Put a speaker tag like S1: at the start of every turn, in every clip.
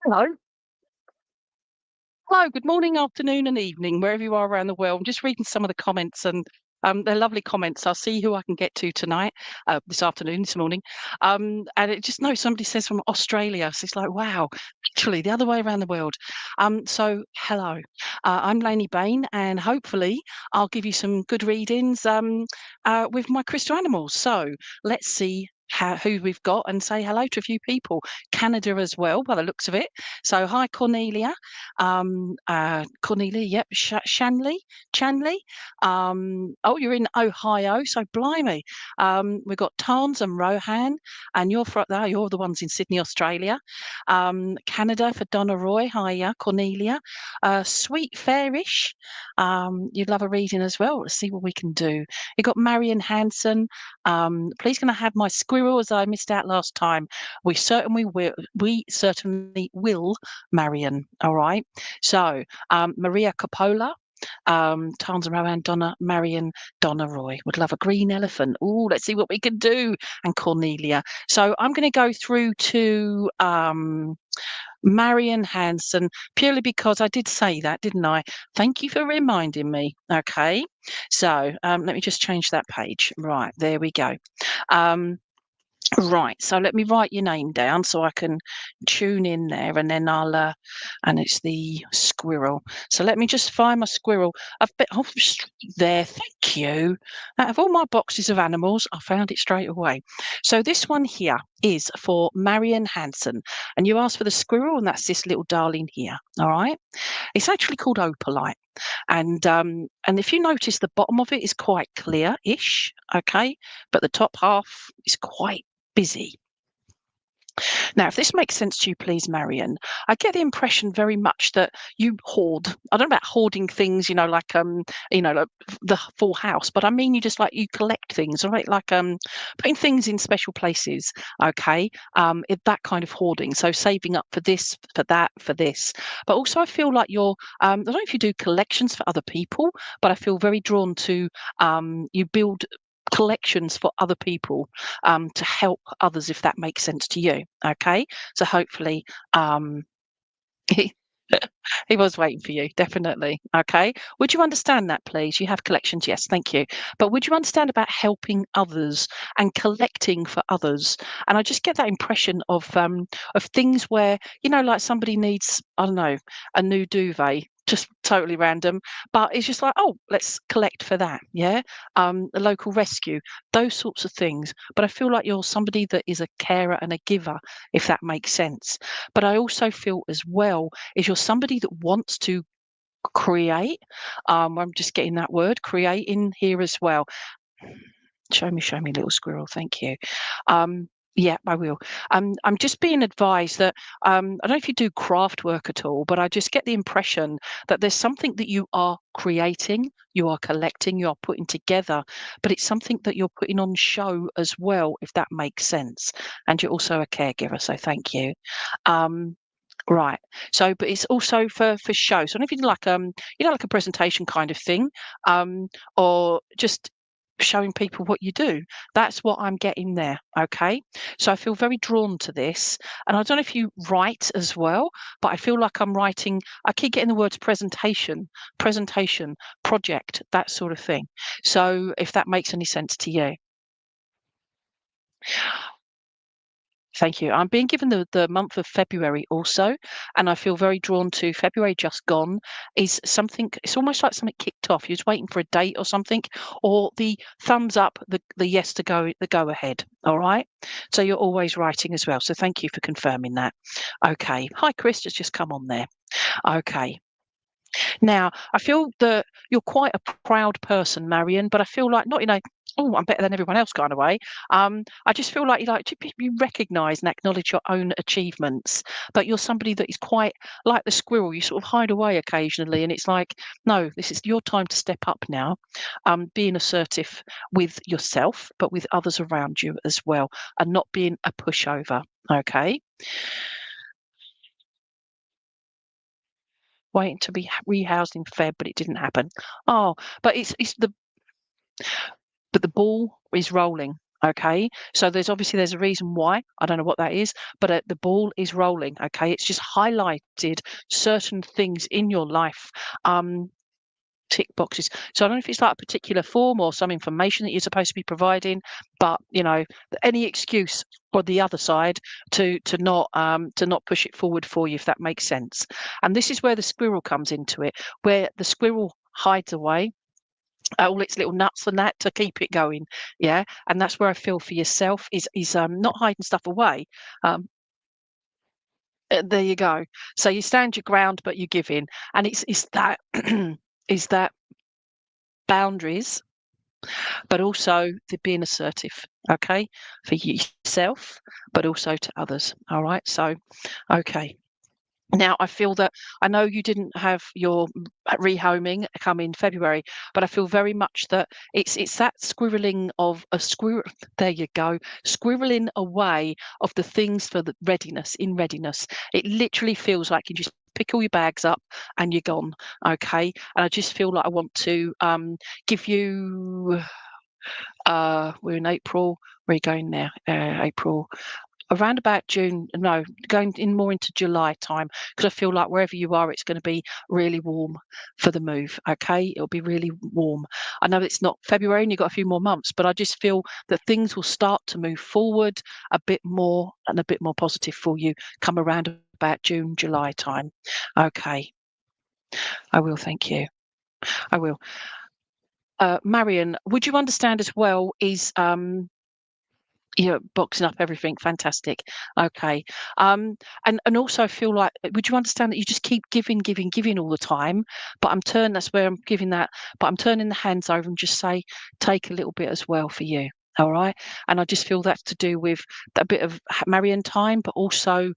S1: Hello. Hello, good morning, afternoon, and evening, wherever you are around the world. I'm just reading some of the comments and they're lovely comments. I'll see who I can get to tonight, this afternoon, this morning. And it just no, somebody says from Australia. So it's like, wow, actually the other way around the world. So hello. I'm Lainey Baine, and hopefully I'll give you some good readings with my crystal animals. So let's see who we've got and say hello to a few people. Canada as well, by the looks of it. So hi Cornelia. Cornelia, yep, Chanley. Oh, you're in Ohio, so blimey. We've got Tans and Rohan, and you're the ones in Sydney, Australia. Canada for Donna Roy, hiya, Cornelia. Sweet Fairish, you'd love a reading as well. Let's see what we can do. You've got Marion Hanson. Please can I have my squirrel as I missed out last time? We certainly will. We certainly will, Marion. All right. So Maria Coppola, Townsend Rowan, Donna, Marion, Donna Roy would love a green elephant. Oh, let's see what we can do. And Cornelia. So I'm going to go through to Marion Hanson purely because I did say that, didn't I? Thank you for reminding me. Okay. So let me just change that page. Right, there we go. Right, so let me write your name down so I can tune in there, and then and it's the squirrel. So let me just find my squirrel. There, thank you. Out of all my boxes of animals, I found it straight away. So this one here is for Marion Hanson, and you asked for the squirrel, and that's this little darling here. All right, it's actually called opalite. And if you notice, the bottom of it is quite clear-ish, okay, but the top half is quite busy. Now, if this makes sense to you, please, Marion, I get the impression very much that you hoard. I don't know about hoarding things, like like the full house, but I mean you just like you collect things, right? Like putting things in special places. Okay, that kind of hoarding. So saving up for this, for that, for this. But also, I feel like you're. I don't know if you do collections for other people, but I feel very drawn to you build collections for other people to help others, if that makes sense to you. Okay, so hopefully he, he was waiting for you, definitely. Okay, would you understand that, please? You have collections, yes, thank you. But would you understand about helping others and collecting for others? And I just get that impression of things where like somebody needs, I don't know, a new duvet, just totally random, but it's just like, oh, let's collect for that. Yeah, a local rescue, those sorts of things. But I feel like you're somebody that is a carer and a giver, if that makes sense. But I also feel as well is you're somebody that wants to create. I'm just getting that word create in here as well. Show me, little squirrel. Thank you. Yeah, I will. I'm just being advised that I don't know if you do craft work at all, but I just get the impression that there's something that you are creating, you are collecting, you are putting together, but it's something that you're putting on show as well, if that makes sense. And you're also a caregiver, so thank you. Right. So, but it's also for show. So, I don't know if you do like like a presentation kind of thing, or just showing people what you do. That's what I'm getting there. Okay. So I feel very drawn to this. And I don't know if you write as well, but I feel like I'm writing, I keep getting the words presentation, project, that sort of thing. So if that makes any sense to you. Thank you. I'm being given the month of February also, and I feel very drawn to February just gone is something, it's almost like something kicked off. You're just waiting for a date or something, or the thumbs up, the yes to go, the go ahead. All right. So you're always writing as well. So thank you for confirming that. Okay. Hi, Chris, just come on there. Okay. Now, I feel that you're quite a proud person, Marion, but I feel like not, oh, I'm better than everyone else kind of way. I just feel like you recognise and acknowledge your own achievements, but you're somebody that is quite like the squirrel. You sort of hide away occasionally, and it's like, no, this is your time to step up now. Being assertive with yourself, but with others around you as well, and not being a pushover. Okay. Waiting to be rehoused in Feb, but it didn't happen. Oh, but it's the ball is rolling. Okay, so there's a reason why. I don't know what that is, but the ball is rolling. Okay, it's just highlighted certain things in your life. Tick boxes. So I don't know if it's like a particular form or some information that you're supposed to be providing, but any excuse for the other side to not push it forward for you, if that makes sense. And this is where the squirrel comes into it, where the squirrel hides away all its little nuts and that to keep it going. Yeah, and that's where I feel for yourself is not hiding stuff away. There you go. So you stand your ground, but you give in, and it's that is that boundaries, but also the being assertive, okay, for yourself, but also to others. All right. So, okay. Now, I feel that I know you didn't have your rehoming come in February, but I feel very much that it's that squirreling of a squirrel. There you go, squirreling away of the things for the readiness. It literally feels like you just pick all your bags up and you're gone. Okay, and I just feel like I want to give you. We're in April. Where are you going now? April. Around about June, no, going in more into July time, because I feel like wherever you are, it's going to be really warm for the move. Okay, it'll be really warm. I know it's not February and you've got a few more months, but I just feel that things will start to move forward a bit more and a bit more positive for you come around about June, July time. Okay, I will. Thank you. I will. Marion, would you understand as well? Is boxing up everything. Fantastic. Okay. And also I feel like, would you understand that you just keep giving all the time? But that's where I'm giving that, but I'm turning the hands over and just say, take a little bit as well for you. All right. And I just feel that's to do with a bit of Marion time, but also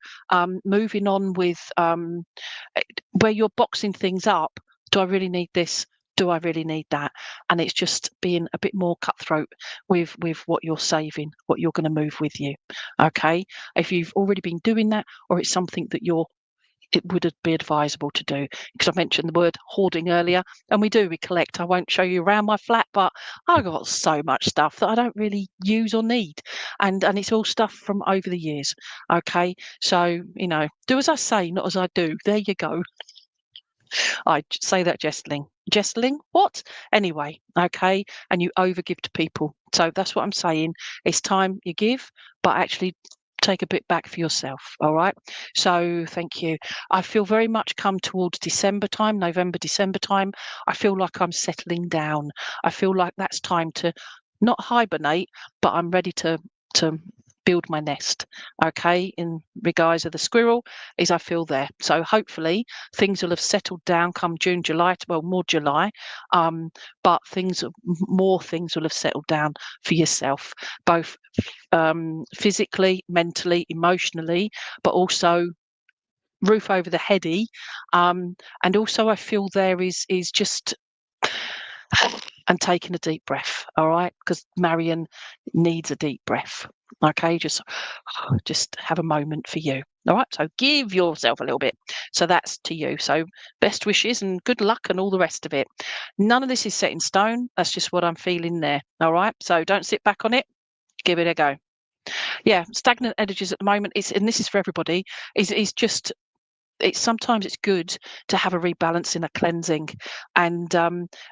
S1: moving on with where you're boxing things up. Do I really need this? Do I really need that? And it's just being a bit more cutthroat with what you're saving, what you're going to move with you. Okay, if you've already been doing that, or it's something that it would be advisable to do, because I mentioned the word hoarding earlier, and we collect. I won't show you around my flat, but I've got so much stuff that I don't really use or need, and it's all stuff from over the years. Okay, so do as I say, not as I do. There you go. I say that jesting. Jesting? What? Anyway, okay. And you overgive to people. So that's what I'm saying. It's time you give, but actually take a bit back for yourself. All right. So thank you. I feel very much come towards December time, November, December time. I feel like I'm settling down. I feel like that's time to not hibernate, but I'm ready to build my nest. Okay, in regards of the squirrel, is I feel there. So hopefully things will have settled down come June, July, well, more July, but more things will have settled down for yourself, both physically, mentally, emotionally, but also roof over the heady. And also I feel there is just and taking a deep breath. All right, because Marion needs a deep breath. Okay, just have a moment for you. All right, so give yourself a little bit. So that's to you. So best wishes and good luck and all the rest of it. None of this is set in stone. That's just what I'm feeling there. All right, so don't sit back on it. Give it a go. Yeah, stagnant energies at the moment and this is for everybody, is just sometimes it's good to have a rebalancing, a cleansing, and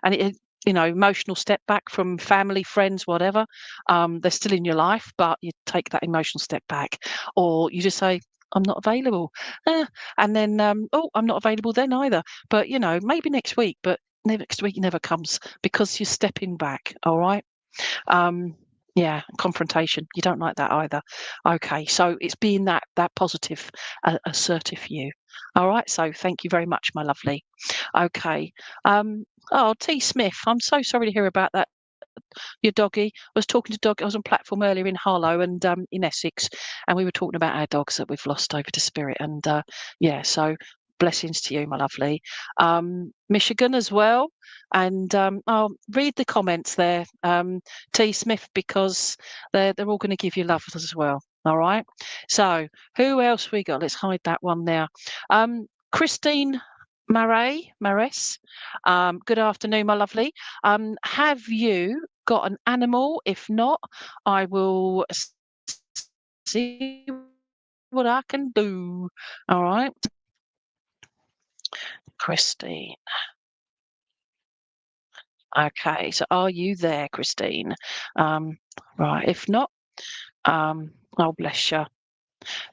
S1: it, emotional step back from family, friends, whatever. They're still in your life, but you take that emotional step back, or you just say, I'm not available, and then oh, I'm not available then either. But maybe next week, but next week never comes because you're stepping back. All right. Yeah, confrontation. You don't like that either. Okay, so it's being that positive, assertive you. All right, so thank you very much, my lovely. Okay. Oh, T. Smith, I'm so sorry to hear about that. Your doggy. I was talking to dog. I was on platform earlier in Harlow and in Essex, and we were talking about our dogs that we've lost over to spirit. And yeah, so blessings to you, my lovely. Michigan as well. And I'll read the comments there, T. Smith, because they're all going to give you love as well. All right. So who else we got? Let's hide that one now. Christine Marais. Good afternoon, my lovely. Have you got an animal. If not, I will see what I can do. All right. Christine. Okay, so are you there, Christine? Right, if not, oh bless you.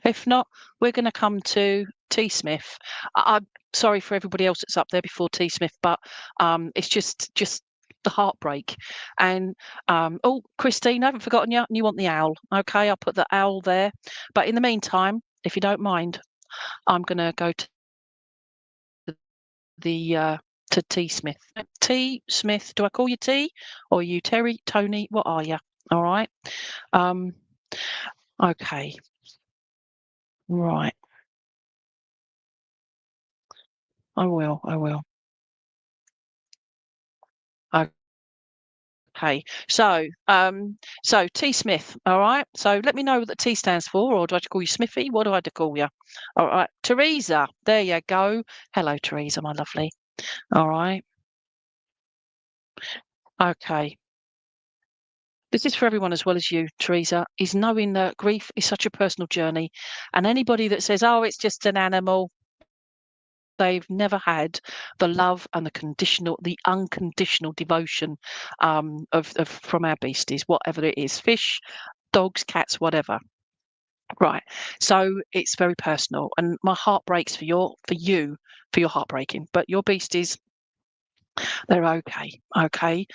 S1: If not, we're going to come to T Smith. I'm sorry for everybody else that's up there before T Smith, but it's just the heartbreak. And oh, Christine, I haven't forgotten you. You want the owl? Okay, I'll put the owl there. But in the meantime, if you don't mind, I'm going to go to the to T Smith. T Smith, do I call you T or are you Terry, Tony? What are you? All right. Okay. Right. I will. Okay. So T Smith. All right. So let me know what the T stands for, or do I have to call you Smithy? What do I have to call you? All right. Teresa. There you go. Hello, Teresa, my lovely. All right. Okay. This is for everyone as well as you, Teresa, is knowing that grief is such a personal journey. And anybody that says, oh, it's just an animal, they've never had the love and the unconditional devotion of from our beasties, whatever it is, fish, dogs, cats, whatever. Right. So it's very personal, and my heart breaks for your heartbreaking. But your beasties, they're okay. Okay.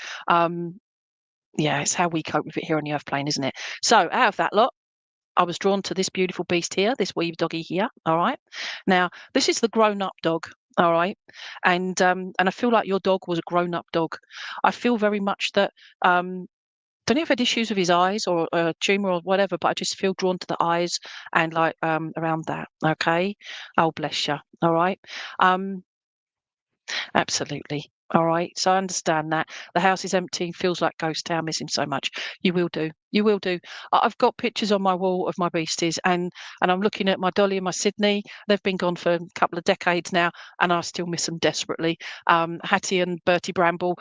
S1: Yeah, it's how we cope with it here on the Earth plane, isn't it? So out of that lot, I was drawn to this beautiful beast here, this wee doggy here. All right. Now, this is the grown-up dog. All right. And I feel like your dog was a grown-up dog. I feel very much that don't know if had issues with his eyes or a tumor or whatever, but I just feel drawn to the eyes and like around that. Okay. Oh bless you. All right. Absolutely. All right. So I understand that. The house is empty, feels like ghost town, miss him so much. You will do. You will do. I've got pictures on my wall of my beasties, and I'm looking at my Dolly and my Sydney. They've been gone for a couple of decades now, and I still miss them desperately. Hattie and Bertie Bramble,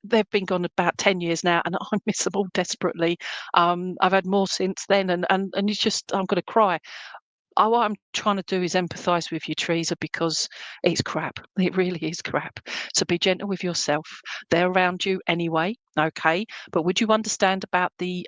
S1: they've been gone about 10 years now, and I miss them all desperately. I've had more since then, and it's just, I'm going to cry. What I'm trying to do is empathise with you, Teresa, because it's crap. It really is crap. So be gentle with yourself. They're around you anyway, okay? But would you understand about the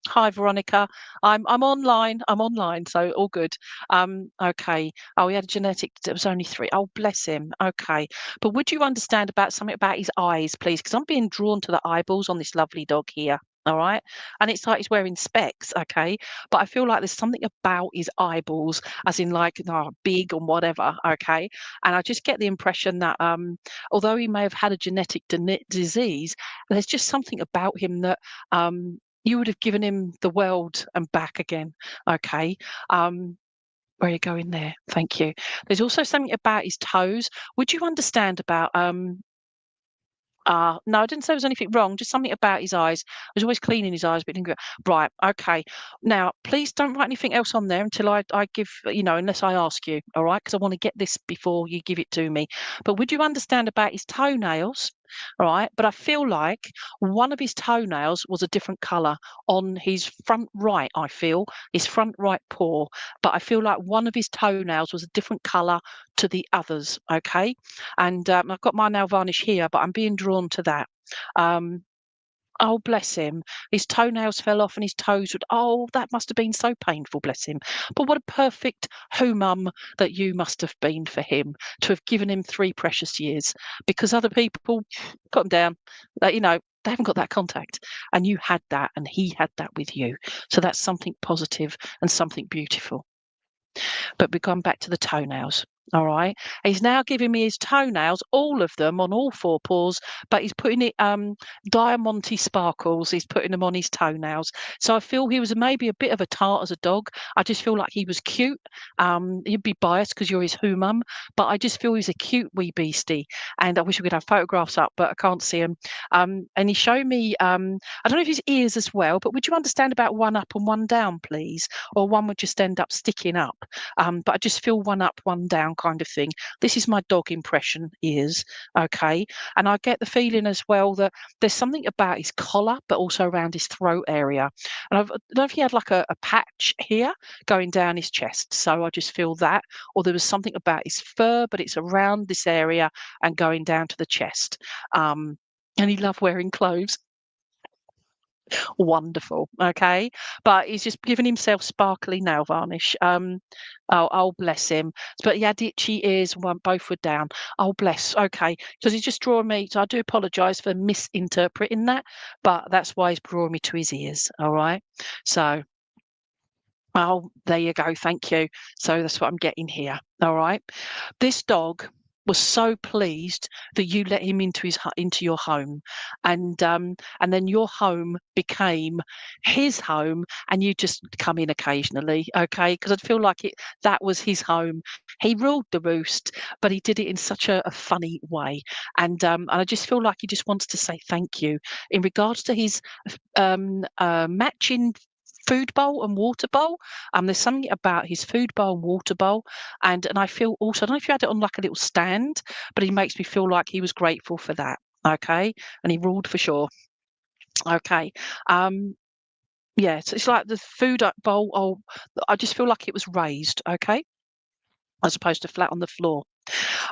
S1: hi Veronica? I'm online. I'm online, so all good. Okay. Oh, he had a genetic that was only 3. Oh, bless him. Okay. But would you understand about something about his eyes, please? Because I'm being drawn to the eyeballs on this lovely dog here. All right. And it's like he's wearing specs, okay? But I feel like there's something about his eyeballs, as in like big and whatever, okay? And I just get the impression that although he may have had a genetic disease, there's just something about him that you would have given him the world and back again, okay? Where are you going there? Thank you. There's also something about his toes. Would you understand about no, I didn't say there was anything wrong, just something about his eyes. I was always cleaning his eyes, but didn't go right. Okay. Now, please don't write anything else on there until I give, unless I ask you, all right? Because I want to get this before you give it to me. But would you understand about his toenails? All right. But I feel like one of his toenails was a different colour on his front right, I feel, his front right paw. But I feel like one of his toenails was a different colour to the others. Okay. And I've got my nail varnish here, but I'm being drawn to that. Oh, bless him. His toenails fell off and his toes would, oh, that must have been so painful, bless him. But what a perfect mum that you must have been for him to have given him 3 precious years, because other people got him down, that, they haven't got that contact. And you had that, and he had that with you. So that's something positive and something beautiful. But we come back to the toenails. All right. He's now giving me his toenails, all of them on all 4 paws, but he's putting it diamante sparkles. He's putting them on his toenails. So I feel he was maybe a bit of a tart as a dog. I just feel like he was cute. You'd be biased because you're his mum, but I just feel he's a cute wee beastie. And I wish we could have photographs up, but I can't see him. And he showed me, I don't know if his ears as well, but would you understand about one up and one down, please? Or one would just end up sticking up. But I just feel one up, one down, kind of thing. This is my dog impression, ears, okay? And I get the feeling as well that there's something about his collar, but also around his throat area. And I don't know if he had like a patch here going down his chest. So I just feel that, or there was something about his fur, but it's around this area and going down to the chest. And he loved wearing clothes. Wonderful. Okay. But he's just given himself sparkly nail varnish. Oh, bless him. But he had itchy ears, one both were down. Oh, bless. Okay. Because he's just drawing me. So I do apologise for misinterpreting that, but that's why he's drawing me to his ears. All right. So oh, there you go. Thank you. So that's what I'm getting here. All right. This dog was so pleased that you let him into your home, and then your home became his home, and you just come in occasionally, okay? Because I feel like that was his home. He ruled the roost, but he did it in such a funny way, and I just feel like he just wants to say thank you in regards to his matching food bowl and water bowl. There's something about his food bowl and water bowl, and I feel also, I don't know if you had it on like a little stand, but he makes me feel like he was grateful for that. Okay, and he ruled for sure. Okay, yeah, so it's like the food bowl. Oh, I just feel like it was raised. Okay, as opposed to flat on the floor.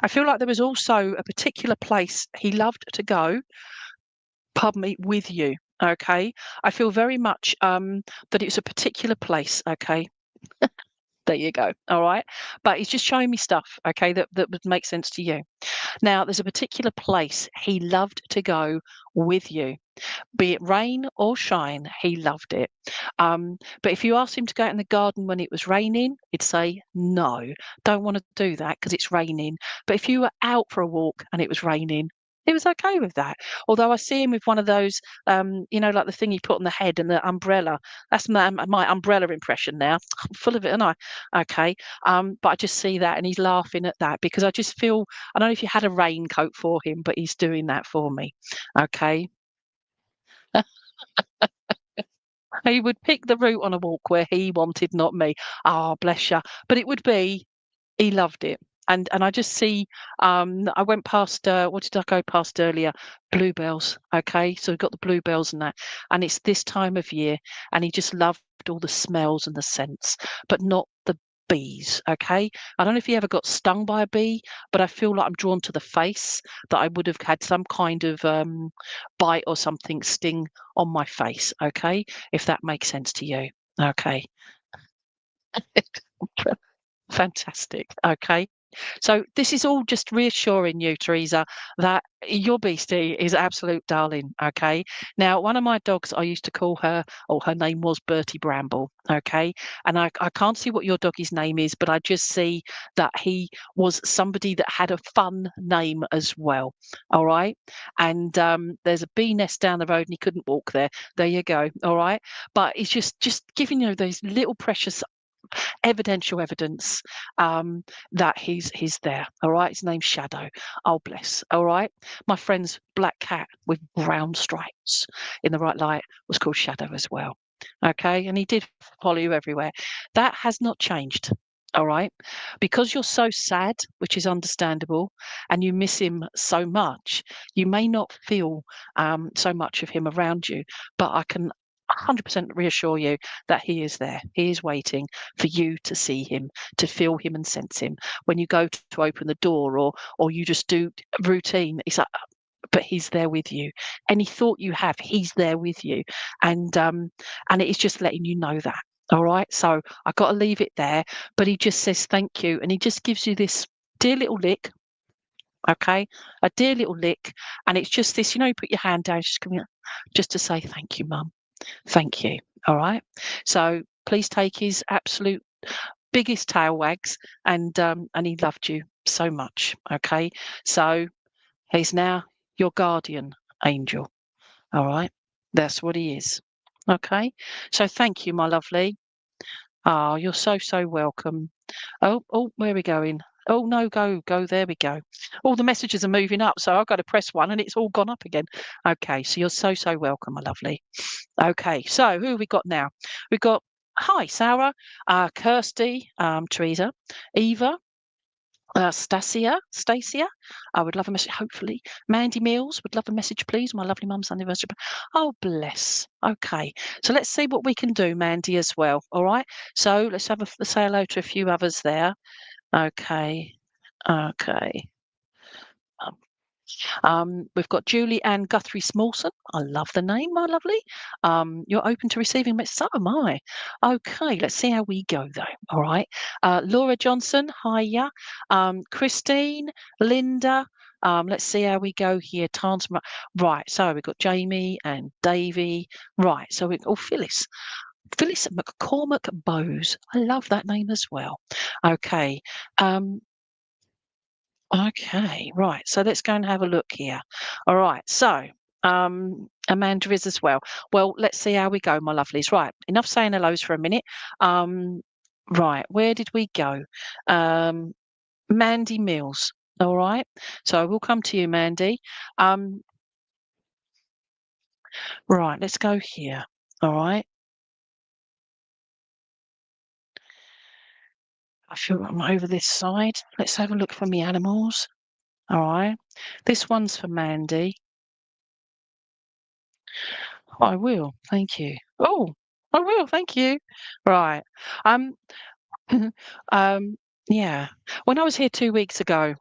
S1: I feel like there was also a particular place he loved to go, pardon me, with you. Okay, I feel very much that it's a particular place. Okay, there you go. All right. But he's just showing me stuff, okay, that would make sense to you. Now, there's a particular place he loved to go with you. Be it rain or shine, he loved it. But if you asked him to go out in the garden when it was raining, he'd say, no, don't want to do that because it's raining. But if you were out for a walk and it was raining, he was okay with that. Although I see him with one of those, like the thing you put on the head and the umbrella. That's my umbrella impression now. I'm full of it, aren't I? Okay. But I just see that and he's laughing at that because I just feel, I don't know if you had a raincoat for him, but he's doing that for me. Okay. He would pick the route on a walk where he wanted, not me. Ah, bless you. But it would be, he loved it. And I just see, I went past, what did I go past earlier? Bluebells. Okay. So we've got the bluebells and that. And it's this time of year. And he just loved all the smells and the scents, but not the bees. Okay. I don't know if he ever got stung by a bee, but I feel like I'm drawn to the face, that I would have had some kind of bite or something sting on my face. Okay. If that makes sense to you. Okay. Fantastic. Okay. So this is all just reassuring you, Teresa, that your beastie is absolute darling. Okay. Now, one of my dogs, I used to call her, or her name was Bertie Bramble. Okay. And I can't see what your doggy's name is, but I just see that he was somebody that had a fun name as well. All right. And there's a bee nest down the road and he couldn't walk there. There you go. All right. But it's just giving you those little precious evidential evidence that he's there. All right, his name's Shadow. Oh bless. All right, my friend's black cat with brown stripes in the right light was called Shadow as well. Okay, and he did follow you everywhere. That has not changed. All right, because you're so sad, which is understandable, and you miss him so much, you may not feel so much of him around you, but I can 100% reassure you that he is there. He is waiting for you to see him, to feel him and sense him. When you go to open the door or you just do routine, it's like, but he's there with you. Any thought you have, he's there with you. And it is just letting you know that. All right. So I got to leave it there. But he just says thank you. And he just gives you this dear little lick. Okay. A dear little lick. And it's just this, you put your hand down, just to say thank you, Mum. Thank you. All right. So please take his absolute biggest tail wags, and he loved you so much. Okay. So he's now your guardian angel. All right. That's what he is. Okay. So thank you, my lovely. Oh, you're so welcome. Oh, where are we going? Oh no, go. There we go. All the messages are moving up, so I've got to press one and it's all gone up again. Okay, so you're so welcome, my lovely. Okay, so who have we got now? We've got, hi, Sarah, Kirsty, Teresa, Eva, Stacia, I would love a message, hopefully. Mandy Mills would love a message, please. My lovely mum's anniversary. Oh, bless. Okay. So let's see what we can do, Mandy, as well. All right. So let's say hello to a few others there. Okay. Okay. We've got Julie Ann Guthrie Smallson. I love the name, my lovely. You're open to receiving messages. So am I. Okay, let's see how we go though. All right. Laura Johnson, hiya. Christine, Linda. Let's see how we go here. Tansma. Right. So we've got Jamie and Davy. Right. So we've Phyllis. Phyllis McCormack Bowes. I love that name as well. Okay. Okay, right. So let's go and have a look here. All right. So Amanda is as well. Well, let's see how we go, my lovelies. Right. Enough saying hellos for a minute. Right. Where did we go? Mandy Mills. All right. So I will come to you, Mandy. Right. Let's go here. All right. I feel I'm over this side. Let's have a look for me animals. All right. This one's for Mandy. I will. Thank you. Oh, I will. Thank you. Right. Um, um, yeah. When I was here 2 weeks ago,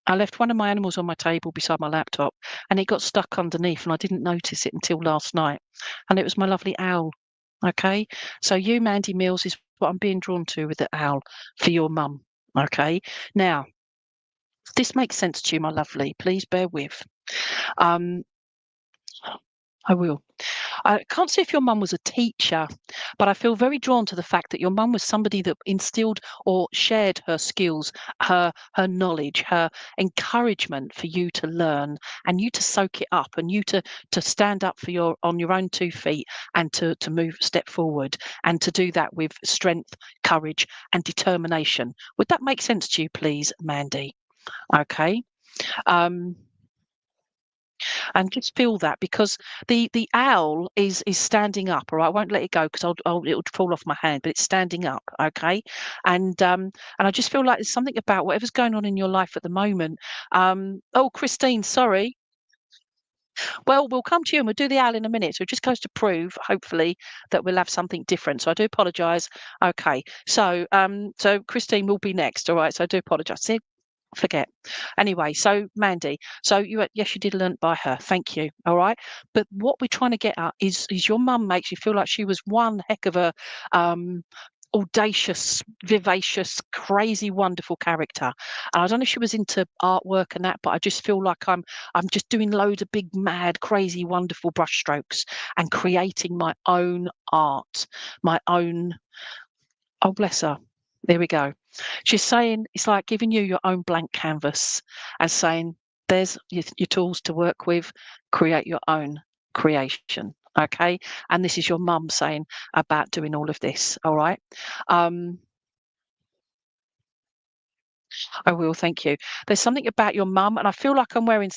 S1: I left one of my animals on my table beside my laptop and it got stuck underneath and I didn't notice it until last night. And it was my lovely owl. Okay. So you, Mandy Mills, is what I'm being drawn to with the owl for your mum. Okay. Now, if this makes sense to you, my lovely, please bear with. Um, I will. I can't say if your mum was a teacher, but I feel very drawn to the fact that your mum was somebody that instilled or shared her skills, her knowledge, her encouragement for you to learn and you to soak it up and you to stand up for your on your own 2 feet and to move step forward and to do that with strength, courage, and determination. Would that make sense to you, please, Mandy? Okay. Um, and just feel that because the owl is standing up. All right, I won't let it go because it'll fall off my hand, but it's standing up. Okay, and I just feel like there's something about whatever's going on in your life at the moment. Oh, Christine, sorry. Well, we'll come to you and we'll do the owl in a minute. So it just goes to prove, hopefully, that we'll have something different. So I do apologise. Okay, so Christine will be next. All right, so I do apologise. See, forget. Anyway, so Mandy, so yes, you did learn by her. Thank you. All right. But what we're trying to get at is your mum makes you feel like she was one heck of a um audacious, vivacious, crazy, wonderful character. And I don't know if she was into artwork and that, but I just feel like I'm just doing loads of big, mad, crazy, wonderful brushstrokes and creating my own art, my own. Oh, bless her. There we go. She's saying it's like giving you your own blank canvas and saying, there's your tools to work with, create your own creation. Okay. And this is your mum saying about doing all of this. All right. Um, I will, thank you. There's something about your mum, and I feel like I'm wearing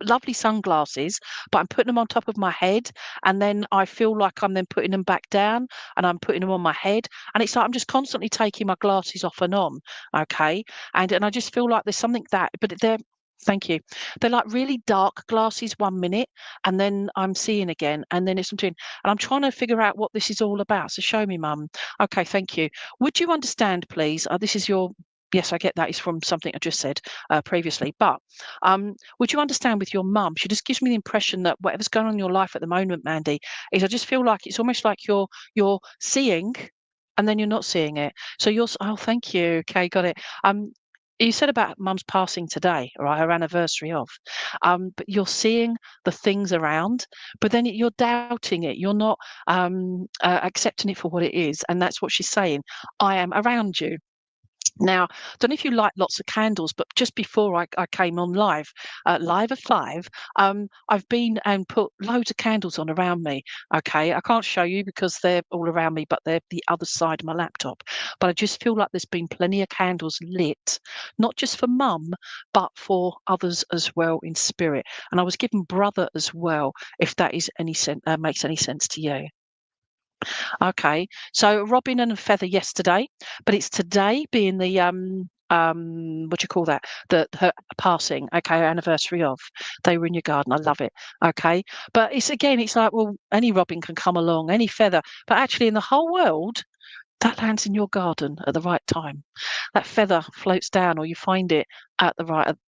S1: lovely sunglasses, but I'm putting them on top of my head, and then I feel like I'm then putting them back down, and I'm putting them on my head, and it's like I'm just constantly taking my glasses off and on, okay? And I just feel like there's something but they're thank you. They're like really dark glasses 1 minute, and then I'm seeing again, and then it's something, and I'm trying to figure out what this is all about. So show me, mum. Okay, thank you. Would you understand, please? This is your Yes, I get that. It's from something I just said previously. But would you understand with your mum? She just gives me the impression that whatever's going on in your life at the moment, Mandy, is I just feel like it's almost like you're seeing, and then you're not seeing it. So oh, thank you. Okay, got it. You said about mum's passing today, right? Her anniversary of. But you're seeing the things around, but then you're doubting it. You're not accepting it for what it is, and that's what she's saying. I am around you. Now, I don't know if you like lots of candles, but just before I came on live at 5, I've been and put loads of candles on around me. Okay, I can't show you because they're all around me, but they're the other side of my laptop. But I just feel like there's been plenty of candles lit, not just for mum, but for others as well in spirit. And I was given brother as well, if that is any sense makes any sense to you. Okay, so Robin and Feather yesterday, but it's today being the what do you call that? Her passing, okay, her anniversary of. They were in your garden. I love it. Okay. But it's like, well, any robin can come along, any feather. But actually in the whole world, that lands in your garden at the right time. That feather floats down, or you find it at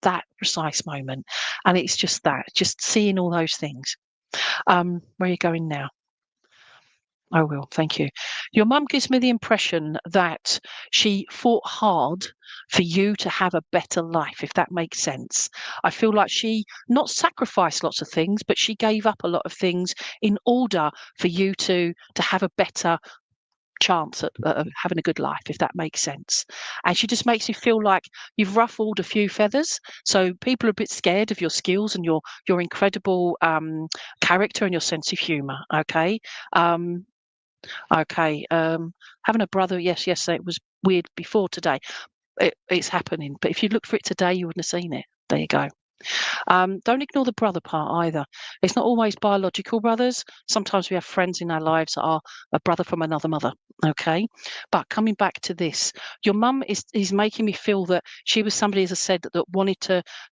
S1: that precise moment. And it's just just seeing all those things. Where are you going now? I will, thank you. Your mum gives me the impression that she fought hard for you to have a better life, if that makes sense. I feel like she not sacrificed lots of things, but she gave up a lot of things in order for you to have a better chance at having a good life, if that makes sense. And she just makes you feel like you've ruffled a few feathers, so people are a bit scared of your skills and your incredible character and your sense of humor. Okay. Okay. Having a brother, yes, it was weird before today. It's happening, but if you looked for it today, you wouldn't have seen it. There you go. Don't ignore the brother part either. It's not always biological brothers. Sometimes we have friends in our lives that are a brother from another mother. Okay. But coming back to this, your mum is making me feel that she was somebody, as I said, that wanted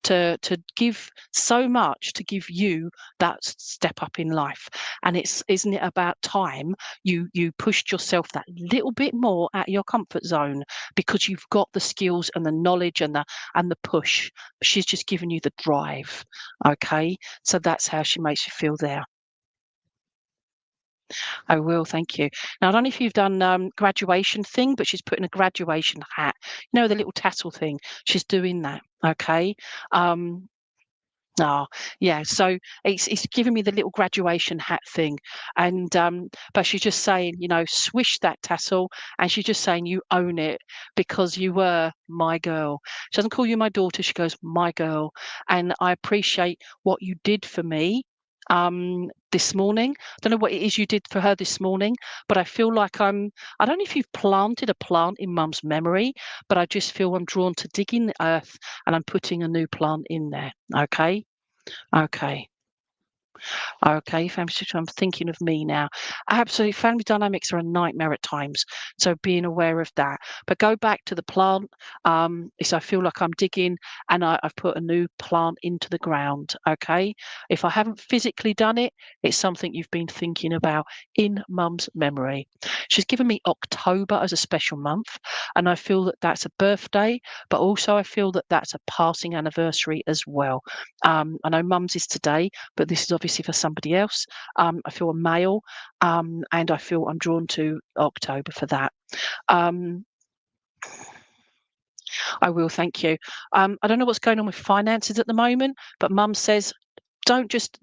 S1: to give so much to give you that step up in life. And isn't it about time you pushed yourself that little bit more out of your comfort zone, because you've got the skills and the knowledge and the push. She's just given you the drive. Okay. So that's how she makes you feel there. I will, thank you. Now, I don't know if you've done graduation thing, but she's putting a graduation hat. You know, the little tassel thing. She's doing that. Okay. Um, Oh, yeah. So it's giving me the little graduation hat thing, and but she's just saying, swish that tassel, and she's just saying you own it because you were my girl. She doesn't call you my daughter. She goes my girl, and I appreciate what you did for me. This morning, I don't know what it is you did for her this morning, but I feel like I don't know if you've planted a plant in Mum's memory, but I just feel I'm drawn to digging the earth and I'm putting a new plant in there. Okay. Okay. Okay, family situation. I'm thinking of me now. Absolutely, family dynamics are a nightmare at times. So being aware of that. But go back to the plant. Is I feel like I'm digging and I've put a new plant into the ground. Okay. If I haven't physically done it, it's something you've been thinking about in Mum's memory. She's given me October as a special month, and I feel that that's a birthday, but also I feel that that's a passing anniversary as well. I know Mum's is today, but this is obviously for somebody else. I feel a male, and I feel I'm drawn to October for that. Um, I will, thank you. I don't know what's going on with finances at the moment, but Mum says don't just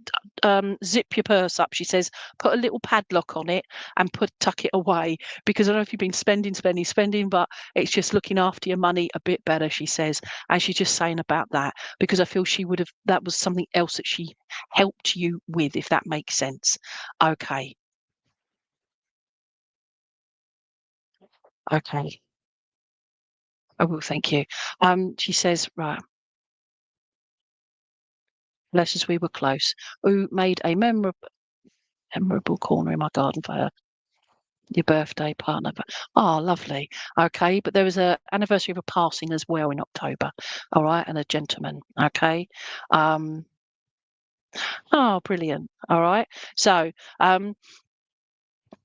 S1: zip your purse up. She says put a little padlock on it and tuck it away, because I don't know if you've been spending, but it's just looking after your money a bit better, she says. And she's just saying about that because I feel that was something else that she helped you with, if that makes sense. Okay. Okay. I will, thank you. She says, right, bless us, we were close. Who made a memorable corner in my garden for her. Your birthday partner. Oh, lovely. Okay, but there was a anniversary of a passing as well in October. All right, and a gentleman. Okay. Um, oh, brilliant. All right. So,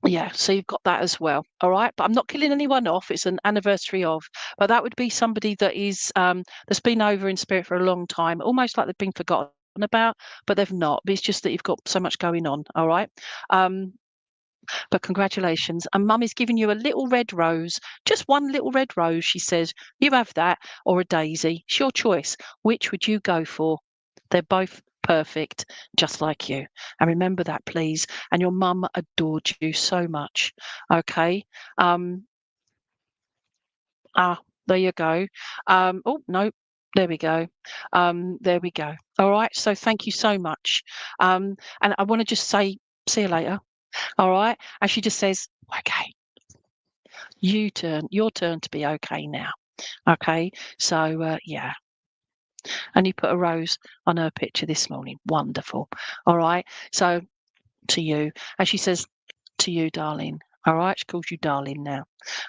S1: yeah, so you've got that as well. All right. But I'm not killing anyone off. It's an anniversary of, but that would be somebody that is that's been over in spirit for a long time, almost like they've been forgotten about, but they've not. But it's just that you've got so much going on. All right. Um, But congratulations. And mum is giving you a little red rose, just one little red rose. She says, you have that or a daisy. It's your choice. Which would you go for? They're both perfect, just like you. And remember that, please. And your mum adored you so much. Okay. Um, there you go. Oh, no. There we go. There we go. All right. So thank you so much. And I want to just say, see you later. All right. And she just says, okay, your turn to be okay now. Okay. So, yeah. And you put a rose on her picture this morning. Wonderful. All right. So to you. And she says, to you, darling, All right, she calls you darling now.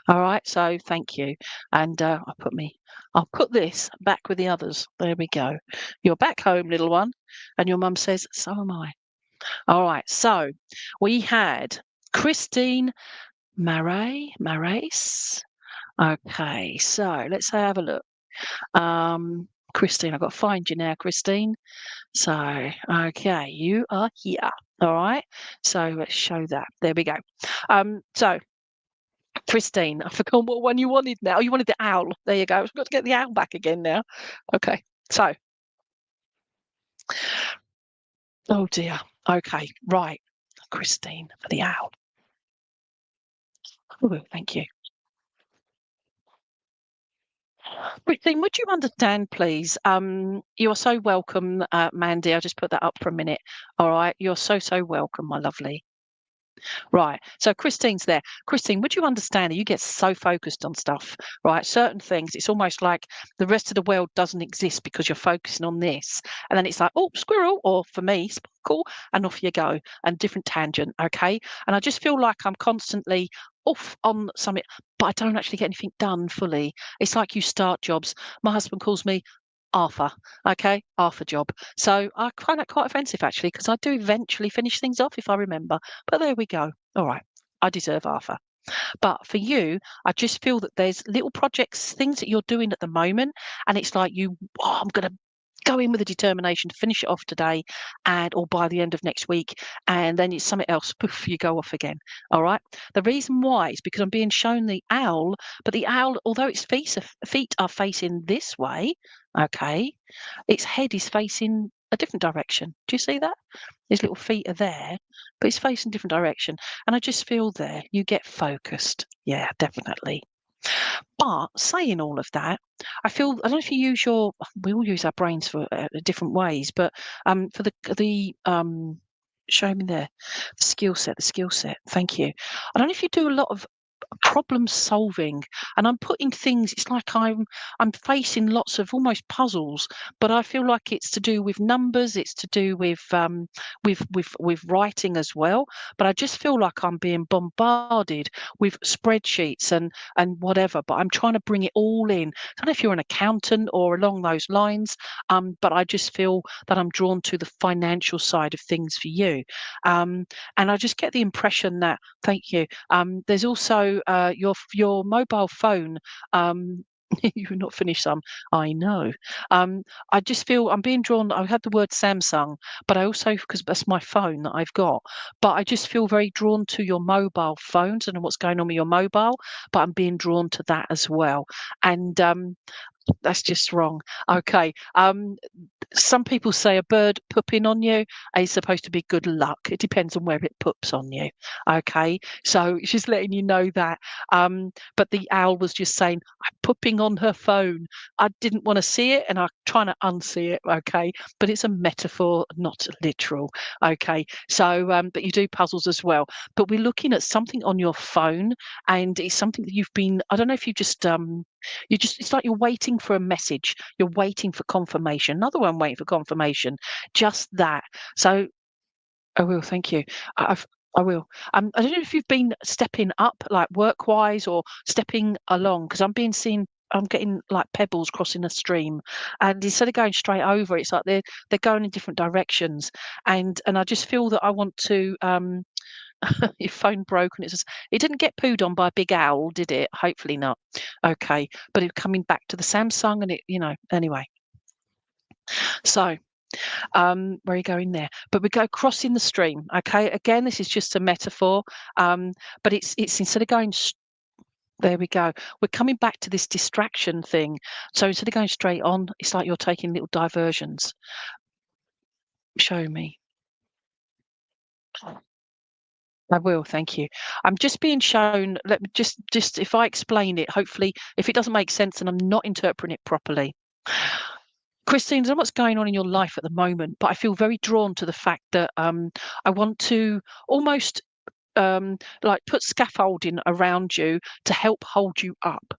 S1: All right, so thank you. And I'll put this back with the others. There we go. You're back home, little one. And your mum says, so am I. All right, so we had Christine Marais. Okay, so let's have a look. Christine, I've got to find you now, Christine. So, okay, you are here. All right. So let's show that. There we go. So Christine, I forgot what one you wanted now. You wanted the owl. There you go. I've got to get the owl back again now. Okay. So, oh dear. Okay. Right. Christine for the owl. Oh, thank you. Christine, would you understand, please? You are so welcome, Mandy. I'll just put that up for a minute. All right. You're so, so welcome, my lovely. Right. So Christine's there. Christine, would you understand that you get so focused on stuff, right? Certain things, it's almost like the rest of the world doesn't exist because you're focusing on this. And then it's like, oh, squirrel, or for me, sparkle, and off you go, and different tangent. Okay. And I just feel like I'm constantly off on something, but I don't actually get anything done fully. It's like you start jobs. My husband calls me Arthur. Okay, Arthur job. So I find that quite offensive actually, because I do eventually finish things off if I remember. But there we go. All right. I deserve Arthur. But for you, I just feel that there's little projects, things that you're doing at the moment, and it's like I'm going to go in with a determination to finish it off today or by the end of next week, and then it's something else, poof, you go off again. All right. The reason why is because I'm being shown the owl, but the owl, although its feet are facing this way, okay, its head is facing a different direction. Do you see that? His little feet are there, but it's facing a different direction. And I just feel there, you get focused. Yeah, definitely. But saying all of that, I don't know if you use we all use our brains for different ways, but for show me there, the skill set. Thank you. I don't know if you do a lot of problem solving, and I'm putting things, it's like I'm facing lots of almost puzzles, but I feel like it's to do with numbers, it's to do with writing as well, but I just feel like I'm being bombarded with spreadsheets and whatever, but I'm trying to bring it all in. I don't know if you're an accountant or along those lines, but I just feel that I'm drawn to the financial side of things for you, and I just get the impression that, thank you, there's also your mobile phone. You've not finished some. I know. I just feel I'm being drawn. I had the word Samsung, but I also, because that's my phone that I've got. But I just feel very drawn to your mobile phones and what's going on with your mobile. But I'm being drawn to that as well. And that's just wrong. Okay. Some people say a bird pooping on you is supposed to be good luck. It depends on where it poops on you. Okay. So she's letting you know that. But the owl was just saying, I'm pooping on her phone. I didn't want to see it and I'm trying to unsee it. Okay. But it's a metaphor, not literal. Okay. So, but you do puzzles as well. But we're looking at something on your phone, and it's something that I don't know if it's like you're waiting for a message. You're waiting for confirmation. Another one waiting for confirmation. Just that. So I will. Thank you. I will. I don't know if you've been stepping up, like work-wise, or stepping along, because I'm getting like pebbles crossing a stream, and instead of going straight over, it's like they're going in different directions, and I just feel that I want to. Your phone broke and it didn't get pooed on by a big owl, did it? Hopefully not. Okay. But it coming back to the Samsung and anyway. So where are you going there? But we go crossing the stream. Okay. Again, this is just a metaphor. But it's instead of going there we go. We're coming back to this distraction thing. So instead of going straight on, it's like you're taking little diversions. Show me. I will, thank you. I'm just being shown, let me just if I explain it, hopefully, if it doesn't make sense and I'm not interpreting it properly. Christine, I don't know what's going on in your life at the moment, but I feel very drawn to the fact that I want to almost like put scaffolding around you to help hold you up.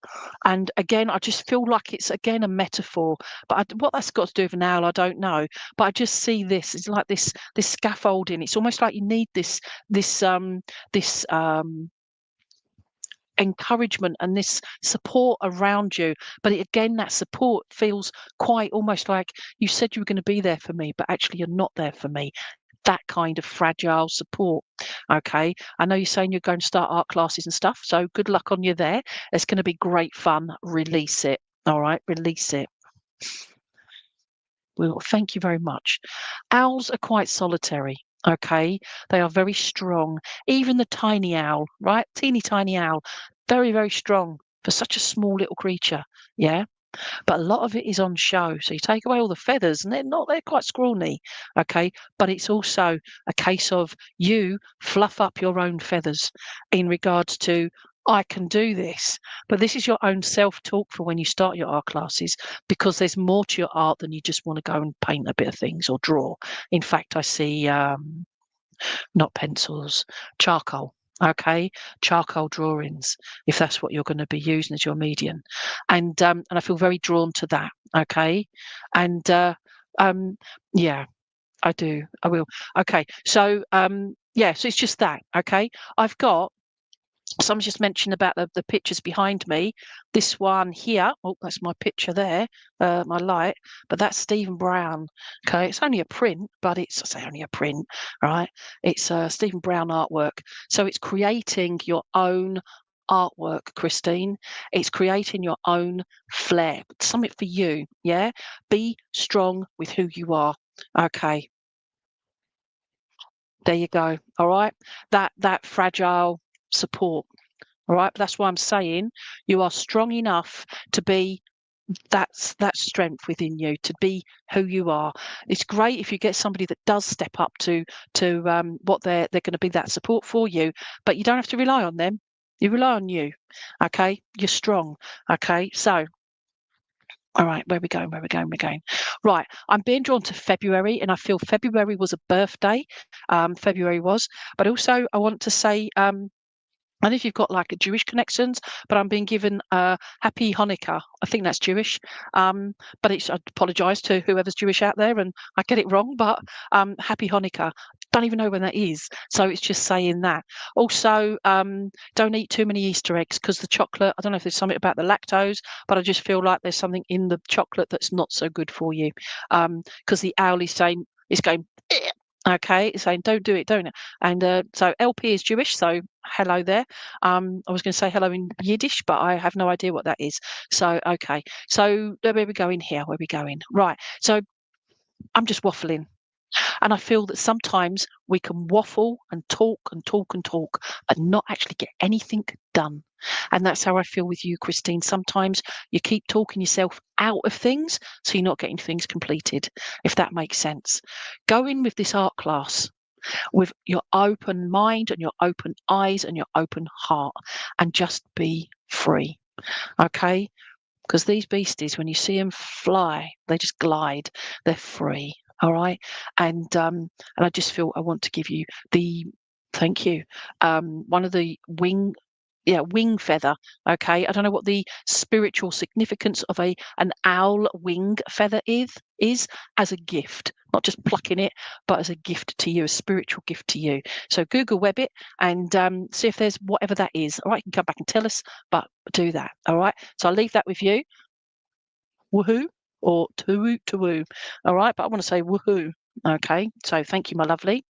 S1: And again, I just feel like it's again a metaphor, but what that's got to do with an owl, I don't know. But I just see this. It's like this scaffolding. It's almost like you need this encouragement and this support around you. But again, that support feels quite almost like you said you were going to be there for me, but actually you're not there for me. That kind of fragile support. Okay. I know you're saying you're going to start art classes and stuff. So good luck on you there. It's going to be great fun. Release it. All right. Release it. Well, thank you very much. Owls are quite solitary. Okay. They are very strong. Even the tiny owl, right? Teeny tiny owl. Very, very strong for such a small little creature. Yeah. But a lot of it is on show. So you take away all the feathers and they're quite scrawny. Okay. But it's also a case of you fluff up your own feathers in regards to, I can do this. But this is your own self-talk for when you start your art classes, because there's more to your art than you just want to go and paint a bit of things or draw. In fact, I see not pencils, charcoal. Okay, charcoal drawings, if that's what you're going to be using as your medium, and I feel very drawn to that. Okay, and yeah, I do. I will. Okay, so yeah, so it's just that. Okay, I've got. Someone's just mentioned about the pictures behind me. This one here, oh, that's my picture there, my light, but that's Stephen Brown. Okay, it's only a print, but I say only a print, right? It's Stephen Brown artwork. So it's creating your own artwork, Christine. It's creating your own flair, something for you, yeah? Be strong with who you are. Okay, there you go. All right, that fragile support. All right, but that's why I'm saying you are strong enough to be that strength within you, to be who you are. It's great if you get somebody that does step up to what they're going to be that support for you, but you don't have to rely on them. You rely on you. Okay, you're strong. Okay, so. All right, where are we going? Where are we going? We're going. Right, I'm being drawn to February, and I feel February was a birthday. February was, but also I want to say I don't know if you've got like a Jewish connections, but I'm being given Happy Hanukkah. I think that's Jewish. But I apologise to whoever's Jewish out there, and I get it wrong. But Happy Hanukkah. Don't even know when that is. So it's just saying that. Also, don't eat too many Easter eggs because the chocolate. I don't know if there's something about the lactose, but I just feel like there's something in the chocolate that's not so good for you. Because the owl is saying it's going. Okay, saying don't do it, don't it? And so LP is Jewish, so hello there. I was going to say hello in Yiddish, but I have no idea what that is. So okay, so where are we going here? Where are we going? Right. So I'm just waffling. And I feel that sometimes we can waffle and talk and talk and talk and not actually get anything done. And that's how I feel with you, Christine. Sometimes you keep talking yourself out of things, so you're not getting things completed, if that makes sense. Go in with this art class with your open mind and your open eyes and your open heart and just be free. Okay? Because these beasties, when you see them fly, they just glide. They're free. All right, and I just feel I want to give you the thank you. One of the wing, yeah, wing feather. Okay, I don't know what the spiritual significance of an owl wing feather is as a gift, not just plucking it, but as a gift to you, a spiritual gift to you. So Google web it and see if there's whatever that is. All right, you can come back and tell us, but do that. All right, so I'll leave that with you. Woohoo or to-woo. All right, but I want to say woohoo. Okay, so thank you, my lovely.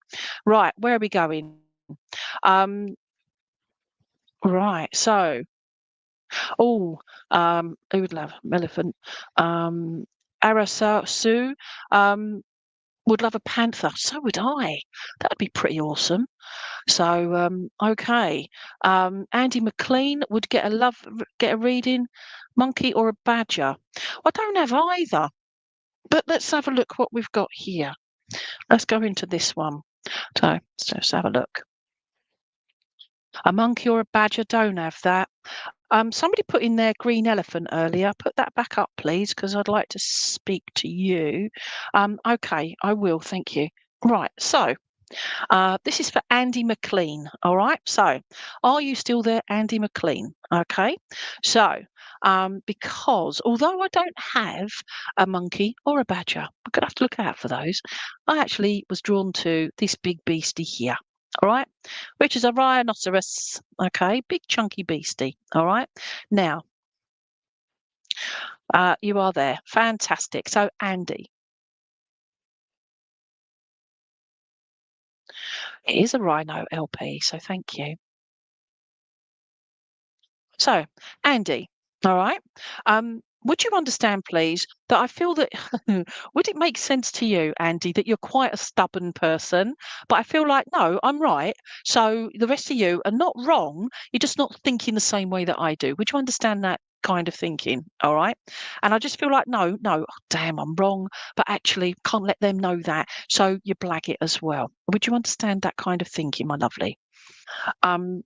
S1: Right, where are we going? Um, right, so, oh, who would love elephant? Arasu, would love a panther. So would I. That'd be pretty awesome. So, okay. Andy McLean would get a reading. Monkey or a badger? I don't have either. But let's have a look what we've got here. Let's go into this one. So let's have a look. A monkey or a badger, don't have that. Somebody put in their green elephant earlier. Put that back up, please, because I'd like to speak to you. Okay, I will. Thank you. Right, so this is for Andy McLean. All right. So, are you still there, Andy McLean? Okay. So, because although I don't have a monkey or a badger, I'm going to have to look out for those. I actually was drawn to this big beastie here. all right? Which is a rhinoceros, okay? Big chunky beastie, all right? Now, you are there. Fantastic. So, Andy, it is a rhino LP, so thank you. So, Andy, all right. Would you understand, please, that I feel that would it make sense to you, Andy, that you're quite a stubborn person? But I feel like, no, I'm right. So the rest of you are not wrong. You're just not thinking the same way that I do. Would you understand that kind of thinking? All right. And I just feel like, no, oh, damn, I'm wrong. But actually, can't let them know that. So you blag it as well. Would you understand that kind of thinking, my lovely? Um,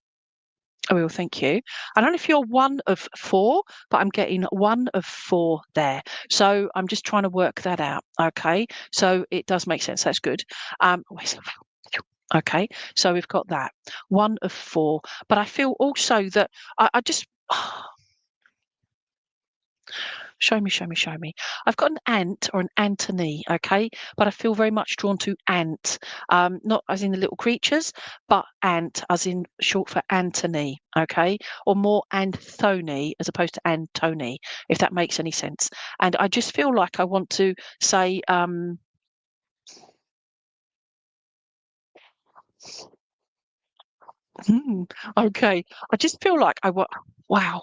S1: I will, thank you. I don't know if you're one of four, but I'm getting one of four there. So I'm just trying to work that out. Okay. So it does make sense. That's good. Where's okay. So we've got that. One of four. But I feel also that I just show me, show me, show me. I've got an ant or an Antony, okay, but I feel very much drawn to ant, not as in the little creatures, but ant as in short for Anthony, okay, or more Anthony as opposed to Antony, if that makes any sense. And I just feel like I want to say, okay, I just feel like I want. Wow.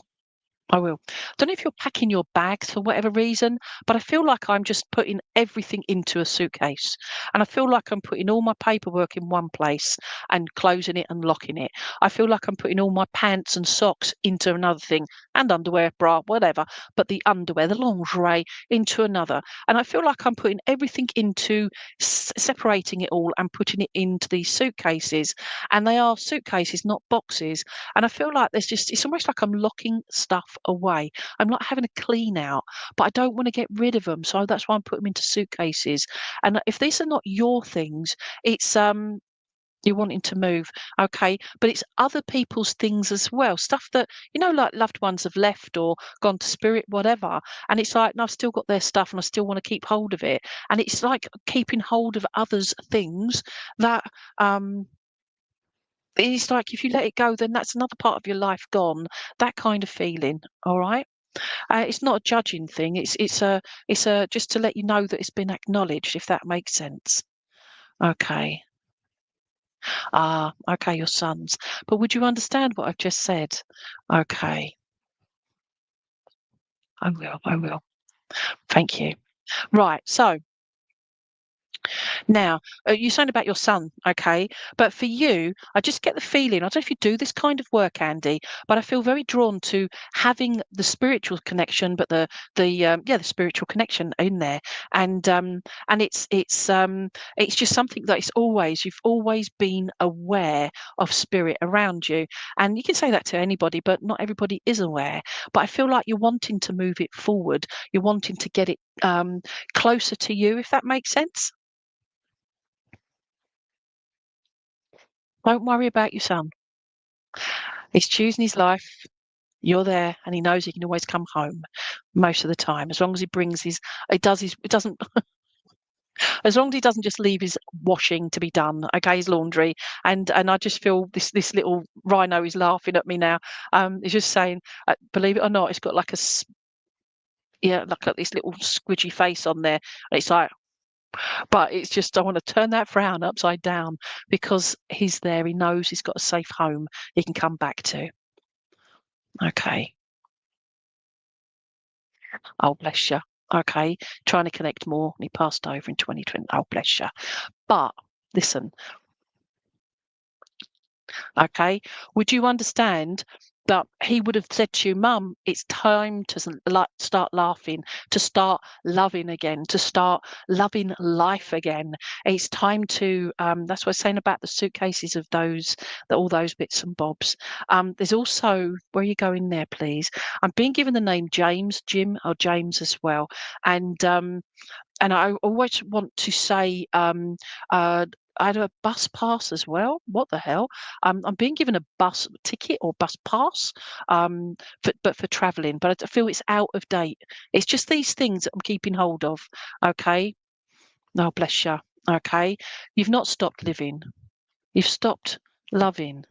S1: I will. Don't know if you're packing your bags for whatever reason, but I feel like I'm just putting everything into a suitcase. And I feel like I'm putting all my paperwork in one place and closing it and locking it. I feel like I'm putting all my pants and socks into another thing and underwear, bra, whatever, but the underwear, the lingerie into another. And I feel like I'm putting everything into separating it all and putting it into these suitcases. And they are suitcases, not boxes. And I feel like there's just, it's almost like I'm locking stuff away. I'm not having a clean out, but I don't want to get rid of them. So that's why I'm putting them into suitcases. And if these are not your things, it's you're wanting to move, okay, but it's other people's things as well, stuff that like loved ones have left or gone to spirit, whatever. And it's like, no, I've still got their stuff and I still want to keep hold of it. And it's like keeping hold of others' things that it's like if you let it go, then that's another part of your life gone. That kind of feeling. All right. It's not a judging thing. It's a just to let you know that it's been acknowledged, if that makes sense. Okay. Ah, okay, your sons. But would you understand what I've just said? Okay. I will. I will. Thank you. Right. So now, you're saying about your son, okay? But for you, I just get the feeling, I don't know if you do this kind of work, Andy, but I feel very drawn to having the spiritual connection, but the spiritual connection in there. And it's just something that you've always been aware of spirit around you. And you can say that to anybody, but not everybody is aware. But I feel like you're wanting to move it forward. You're wanting to get it closer to you, if that makes sense. Don't worry about your son. He's choosing his life. You're there, and he knows he can always come home most of the time, as long as he brings it doesn't, as long as he doesn't just leave his washing to be done, okay, his laundry. And I just feel this little rhino is laughing at me now. He's just saying, believe it or not, it's got like yeah, like this little squidgy face on there. And it's like, but it's just, I want to turn that frown upside down because he's there. He knows he's got a safe home he can come back to. Okay. Oh, bless you. Okay. Trying to connect more. And he passed over in 2020. Oh, bless you. But listen, okay. Would you understand that he would have said to you, Mum, it's time to start laughing, to start loving again, to start loving life again. It's time to, that's what I was saying about the suitcases of all those bits and bobs. There's also, where are you going there, please? I'm being given the name James, Jim, or James as well. And I always want to say, I had a bus pass as well. What the hell? I'm being given a bus ticket or bus pass, but for travelling. But I feel it's out of date. It's just these things that I'm keeping hold of. Okay. Oh, bless you. Okay. You've not stopped living. You've stopped loving.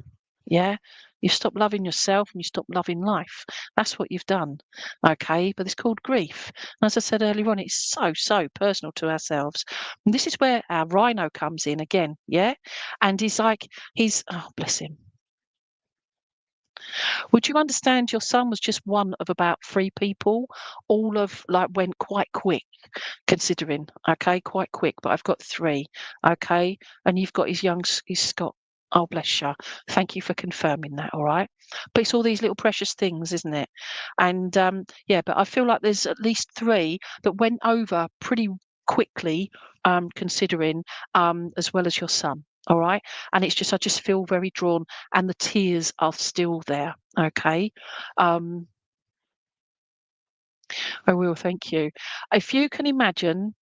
S1: Yeah. You've stopped loving yourself and you stopped loving life. That's what you've done. Okay. But it's called grief. And as I said earlier on, it's so personal to ourselves. And this is where our rhino comes in again. Yeah. And oh, bless him. Would you understand your son was just one of about 3 people, all of went quite quick, considering, okay, quite quick, but I've got 3, okay, and you've got his Scott. Oh, bless you. Thank you for confirming that, all right? But it's all these little precious things, isn't it? And yeah, but I feel like there's at least 3 that went over pretty quickly, considering, as well as your son. All right. And it's just, I just feel very drawn and the tears are still there. Okay. Um, I will. Thank you. If you can imagine,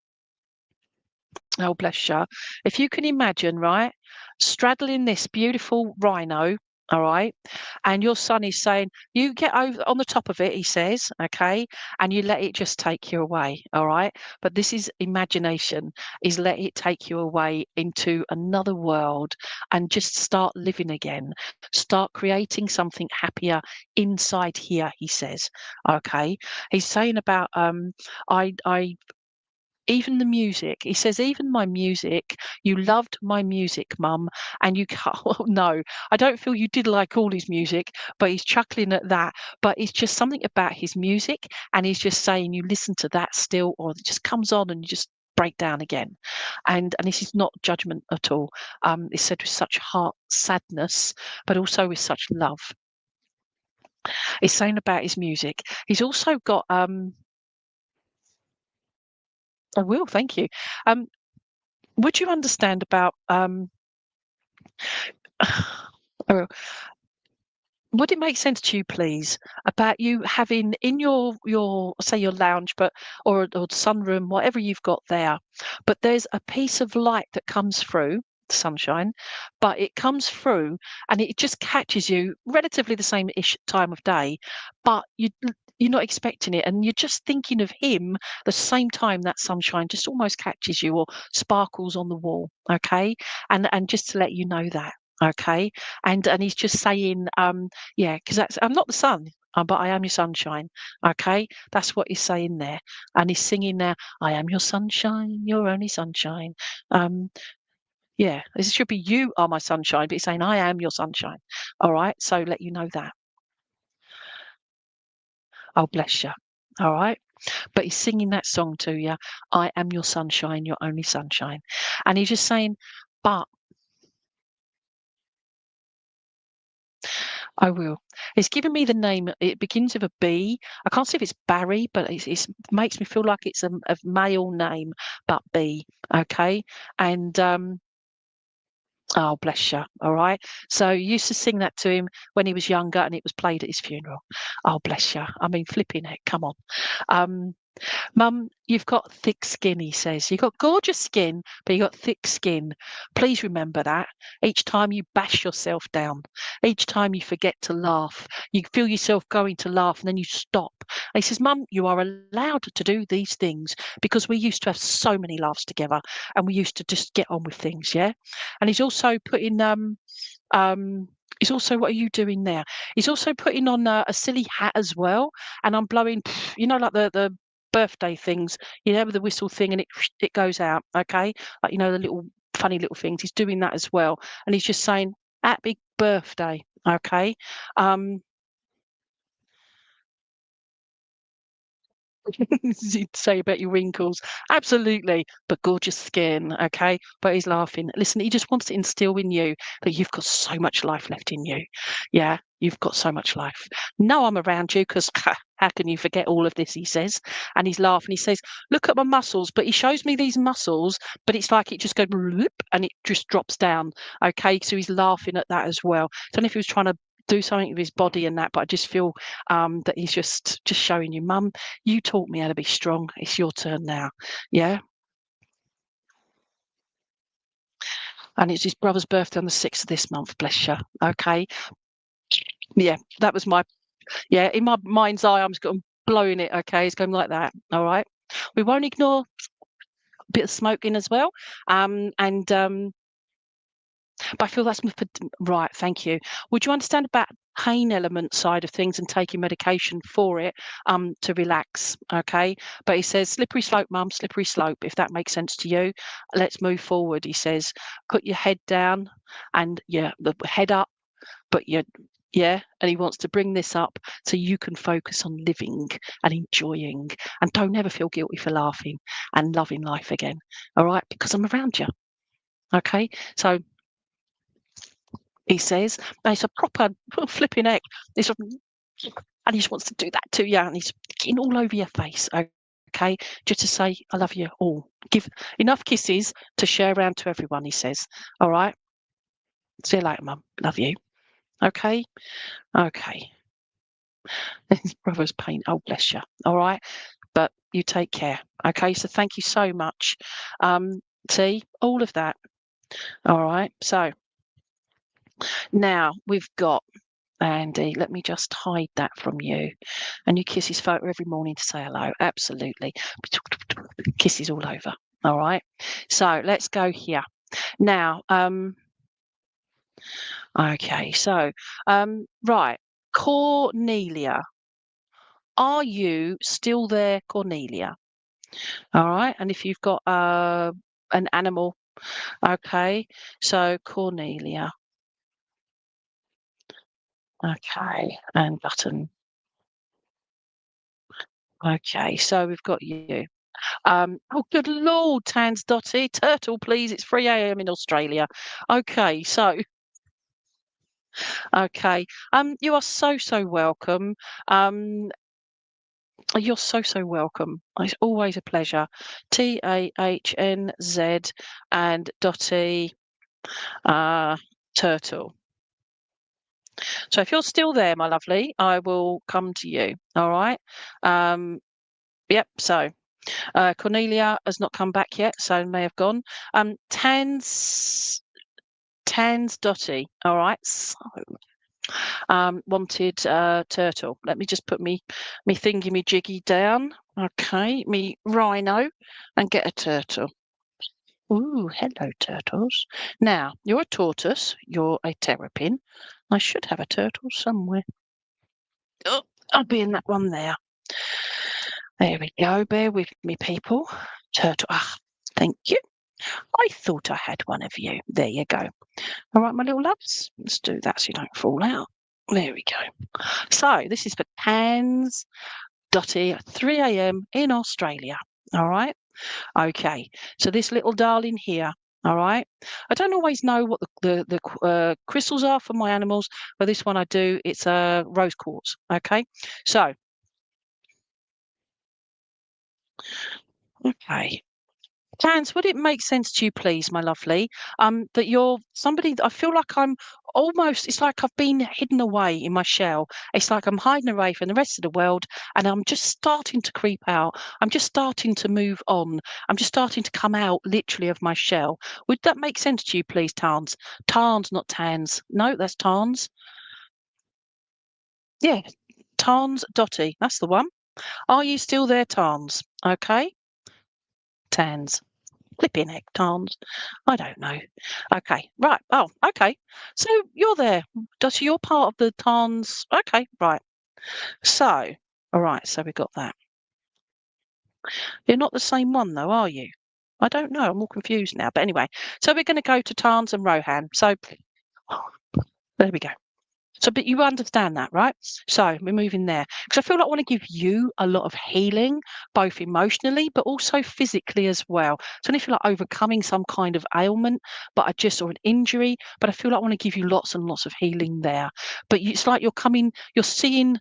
S1: oh, bless you. If you can imagine, right, straddling this beautiful rhino, all right, and your son is saying, you get over on the top of it, he says, okay, and you let it just take you away, all right. But this is imagination, is let it take you away into another world and just start living again. Start creating something happier inside here, he says. Okay. He's saying about I even the music. He says, even my music, you loved my music, Mum, and you can't. Well, no, I don't feel you did like all his music, but he's chuckling at that. But it's just something about his music, and he's just saying, you listen to that still, or it just comes on and you just break down again. And this is not judgment at all. It's said with such heart sadness, but also with such love. He's saying about his music. He's also got I will, thank you. Um, would you understand about oh, would it make sense to you, please, about you having in your say your lounge, but or sunroom, whatever you've got there, but there's a piece of light that comes through sunshine, but it comes through and it just catches you relatively the same ish time of day, but you're not expecting it and you're just thinking of him the same time that sunshine just almost catches you or sparkles on the wall, okay, and just to let you know that, okay, and he's just saying yeah, because that's I'm not the sun, but I am your sunshine. Okay, that's what he's saying there, and he's singing there. I am your sunshine, your only sunshine. Um, yeah, this should be you are my sunshine, but he's saying I am your sunshine. All right, so let you know that. Oh, bless you. All right, but he's singing that song to you. I am your sunshine, your only sunshine, and he's just saying, but I will. It's given me the name. It begins with a B. I can't see if it's Barry, but it's makes me feel like it's a male name, but B. Okay, and oh, bless you. All right. So you used to sing that to him when he was younger, and it was played at his funeral. Oh, bless you. I mean, flipping heck. Come on. Um, Mum, you've got thick skin, he says. You've got gorgeous skin, but you've got thick skin. Please remember that. Each time you bash yourself down, each time you forget to laugh, you feel yourself going to laugh and then you stop. And he says, Mum, you are allowed to do these things because we used to have so many laughs together and we used to just get on with things, yeah? And he's also putting he's also what are you doing there? He's also putting on a silly hat as well, and I'm blowing, you know, like the birthday things, you know, with the whistle thing, and it goes out. Okay, like you know the little funny little things. He's doing that as well, and he's just saying happy birthday. Okay, um, you'd say about your wrinkles. Absolutely. But gorgeous skin. Okay. But he's laughing. Listen, he just wants to instill in you that you've got so much life left in you. Yeah. You've got so much life. No, I'm around you because how can you forget all of this? He says. And he's laughing. He says, look at my muscles. But he shows me these muscles, but it's like it just goes and it just drops down. Okay. So he's laughing at that as well. I don't know if he was trying to do something with his body and that, but I just feel that he's just showing you, Mum, you taught me how to be strong. It's your turn now. Yeah. And it's his brother's birthday on the 6th of this month, bless you. Okay. Yeah, that was my yeah, in my mind's eye, I'm just going blowing it, okay. It's going like that. All right. We won't ignore a bit of smoking as well. And But I feel that's right. Thank you. Would you understand about pain element side of things and taking medication for it to relax? Okay. But he says, slippery slope, mum, slippery slope. If that makes sense to you, let's move forward. He says, put your head down and the head up, but yeah, and he wants to bring this up so you can focus on living and enjoying and don't ever feel guilty for laughing and loving life again. All right, because I'm around you. Okay, so he says, and it's a proper flipping heck. It's and he just wants to do that to you, and he's getting all over your face. Okay, just to say, I love you all. Give enough kisses to share around to everyone, he says. All right, see you later, mum. Love you. Okay, okay. His brother's pain. Oh, bless you. All right, but you take care. Okay, so thank you so much. See, all of that. All right, so now we've got Andy. Let me just hide that from you. And you kiss his photo every morning to say hello. Absolutely. Kisses all over. All right. So let's go here. Now, okay, so right. Cornelia. Are you still there, Cornelia? All right. And if you've got an animal, okay. So Cornelia. Okay. And button. Okay. So we've got you. Oh, good Lord, Tans Dotty. Turtle, please. It's 3 a.m. in Australia. Okay. So, okay. You are so, so welcome. You're so, so welcome. It's always a pleasure. TAHNZ and Dotty, Turtle. So if you're still there, my lovely, I will come to you. All right. Yep. So Cornelia has not come back yet, so may have gone. Tans Dotty. All right. So wanted turtle. Let me just put me thingy, me jiggy down. Okay, me rhino, and get a turtle. Ooh, hello, turtles. Now, you're a tortoise, you're a terrapin. I should have a turtle somewhere. Oh, I'll be in that one there. There we go. Bear with me, people. Turtle. Ah, thank you. I thought I had one of you. There you go. All right, my little loves. Let's do that so you don't fall out. There we go. So this is for Tans Dotty at 3 a.m. in Australia. All right. Okay, so this little darling here, all right. I don't always know what the crystals are for my animals, but this one I do. It's a rose quartz. Okay, so okay. Tans, would it make sense to you, please, my lovely, that you're somebody that I feel like I'm almost, it's like I've been hidden away in my shell. It's like I'm hiding away from the rest of the world and I'm just starting to creep out. I'm just starting to move on. I'm just starting to come out literally of my shell. Would that make sense to you, please, Tans? Tans, not Tans. No, that's Tans. Yeah, Tans Dotty. That's the one. Are you still there, Tans? Okay. Tans. Flipping heck, Tans. I don't know. Okay, right. Oh, okay. So you're there. Does you're part of the Tans? Okay, right. So, all right. So we got that. You're not the same one, though, are you? I don't know. I'm all confused now. But anyway, so we're going to go to Tans and Rohan. So there we go. So, but you understand that, right? So we're moving there because I feel like I want to give you a lot of healing, both emotionally, but also physically as well. So I don't feel like overcoming some kind of ailment, but I just, or an injury, but I feel like I want to give you lots and lots of healing there. But it's like you're seeing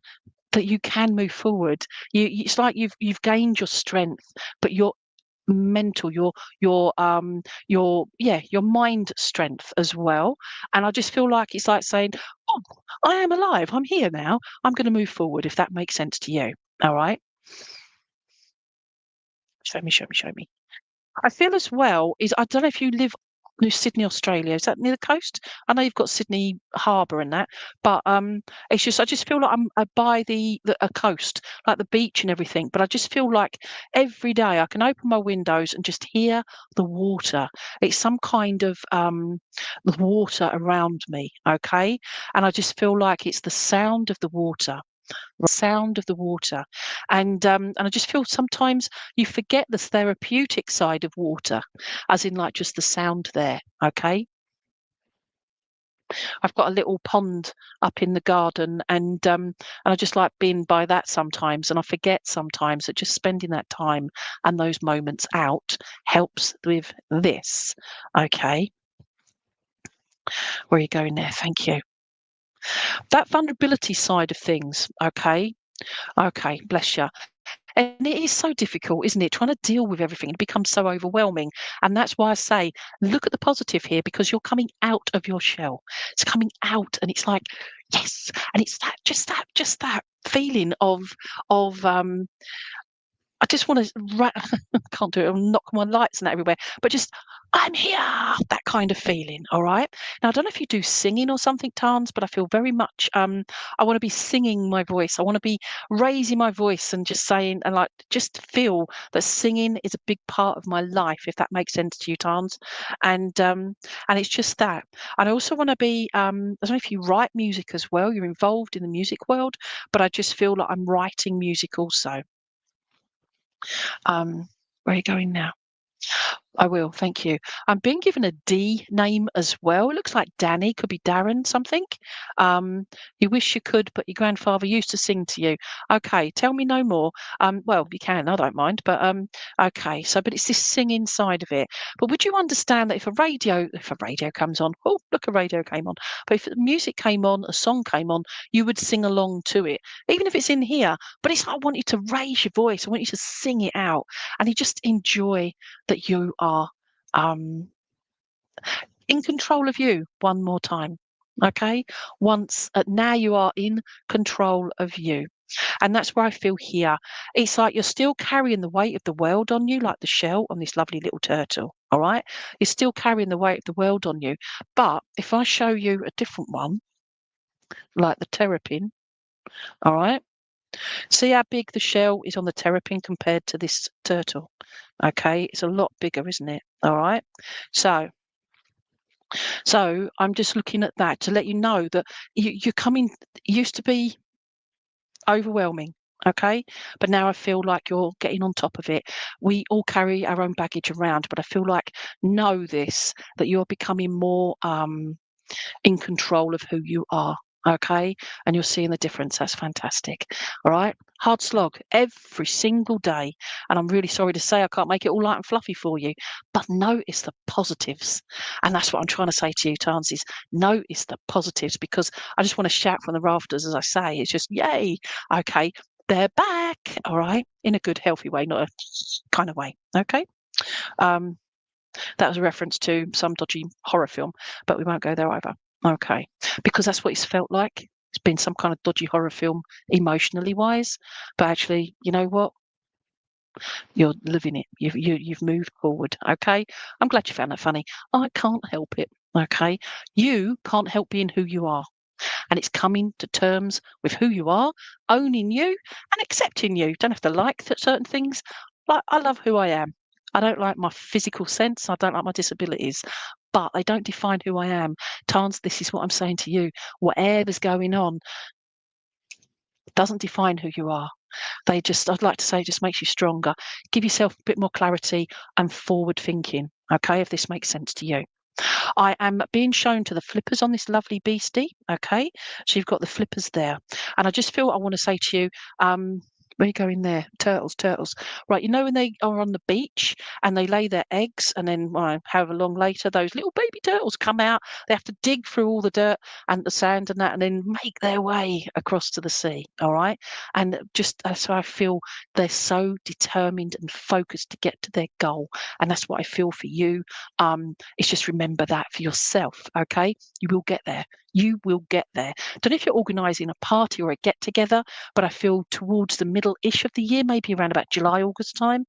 S1: that you can move forward. It's like you've gained your strength, but you're mental, your mind strength as well. And I just feel like it's like saying, oh, I am alive, I'm here now, I'm going to move forward, if that makes sense to you. All right, show me. I feel as well is, I don't know if you live New Sydney, Australia. Is that near the coast? I know you've got Sydney Harbour and that, but it's just I just feel like I'm by a coast, like the beach and everything. But I just feel like every day I can open my windows and just hear the water. It's some kind of the water around me, okay? And I just feel like it's the sound of the water. Sound of the water, and I just feel sometimes you forget the therapeutic side of water, as in like just the sound there. Okay, I've got a little pond up in the garden, and I just like being by that sometimes, and I forget sometimes that just spending that time and those moments out helps with this. Okay, where are you going there? Thank you. That vulnerability side of things. Okay, bless you. And it is so difficult, isn't it? Trying to deal with everything. It becomes so overwhelming. And that's why I say, look at the positive here, because you're coming out of your shell. It's coming out and it's like, yes. And it's just that feeling of I just want to, can't do it, I'll knock my lights and that everywhere, but just, I'm here, that kind of feeling, all right? Now, I don't know if you do singing or something, Tans, but I feel very much, I want to be singing my voice. I want to be raising my voice and just saying, and like, just feel that singing is a big part of my life, if that makes sense to you, Tans. And it's just that. And I also want to be, I don't know if you write music as well, you're involved in the music world, but I just feel like I'm writing music also. Where are you going now? I will, thank you. I'm being given a D name as well. It looks like Danny, could be Darren something. You wish you could, but your grandfather used to sing to you. Okay, tell me no more. Well, you can, I don't mind, but okay. So, but it's this singing side of it. But would you understand that if a radio comes on, oh, look, a radio came on. But if music came on, a song came on, you would sing along to it, even if it's in here. But it's like I want you to raise your voice. I want you to sing it out, and you just enjoy that you are in control of you one more time. Okay, now you are in control of you, and that's where I feel here. It's like you're still carrying the weight of the world on you, like the shell on this lovely little turtle. All right, you're still carrying the weight of the world on you. But if I show you a different one, like the terrapin, all right, see how big the shell is on the terrapin compared to this turtle. Okay, it's a lot bigger, isn't it? All right, so I'm just looking at that to let you know that you're coming. It used to be overwhelming, okay, but now I feel like you're getting on top of it. We all carry our own baggage around, but I feel like know this, that you're becoming more in control of who you are. Okay, and you're seeing the difference. That's fantastic. All right, hard slog every single day, and I'm really sorry to say I can't make it all light and fluffy for you, but notice the positives, and that's what I'm trying to say to you, Tans, is notice the positives, because I just want to shout from the rafters, as I say. It's just yay. Okay, they're back. All right, in a good, healthy way, not a kind of way. Okay. Um, that was a reference to some dodgy horror film, but we won't go there either. Okay, because that's what it's felt like. It's been some kind of dodgy horror film, emotionally wise. But actually, you know what? You're living it. You've moved forward. Okay, I'm glad you found that funny. I can't help it. Okay, you can't help being who you are, and it's coming to terms with who you are, owning you, and accepting you. Don't have to like certain things. Like, I love who I am. I don't like my physical sense. I don't like my disabilities, but they don't define who I am. Tans, this is what I'm saying to you. Whatever's going on doesn't define who you are. I'd like to say, just makes you stronger. Give yourself a bit more clarity and forward thinking. Okay, if this makes sense to you. I am being shown to the flippers on this lovely beastie. Okay, so you've got the flippers there, and I just feel I want to say to you, where you going there? Turtles. Right, you know when they are on the beach and they lay their eggs, and then however long later, those little baby turtles come out. They have to dig through all the dirt and the sand and that, and then make their way across to the sea. All right, and just so I feel they're so determined and focused to get to their goal, and that's what I feel for you. It's just remember that for yourself. Okay, you will get there. You will get there. Don't know if you're organising a party or a get together, but I feel towards the middle-ish of the year, maybe around about July, August time.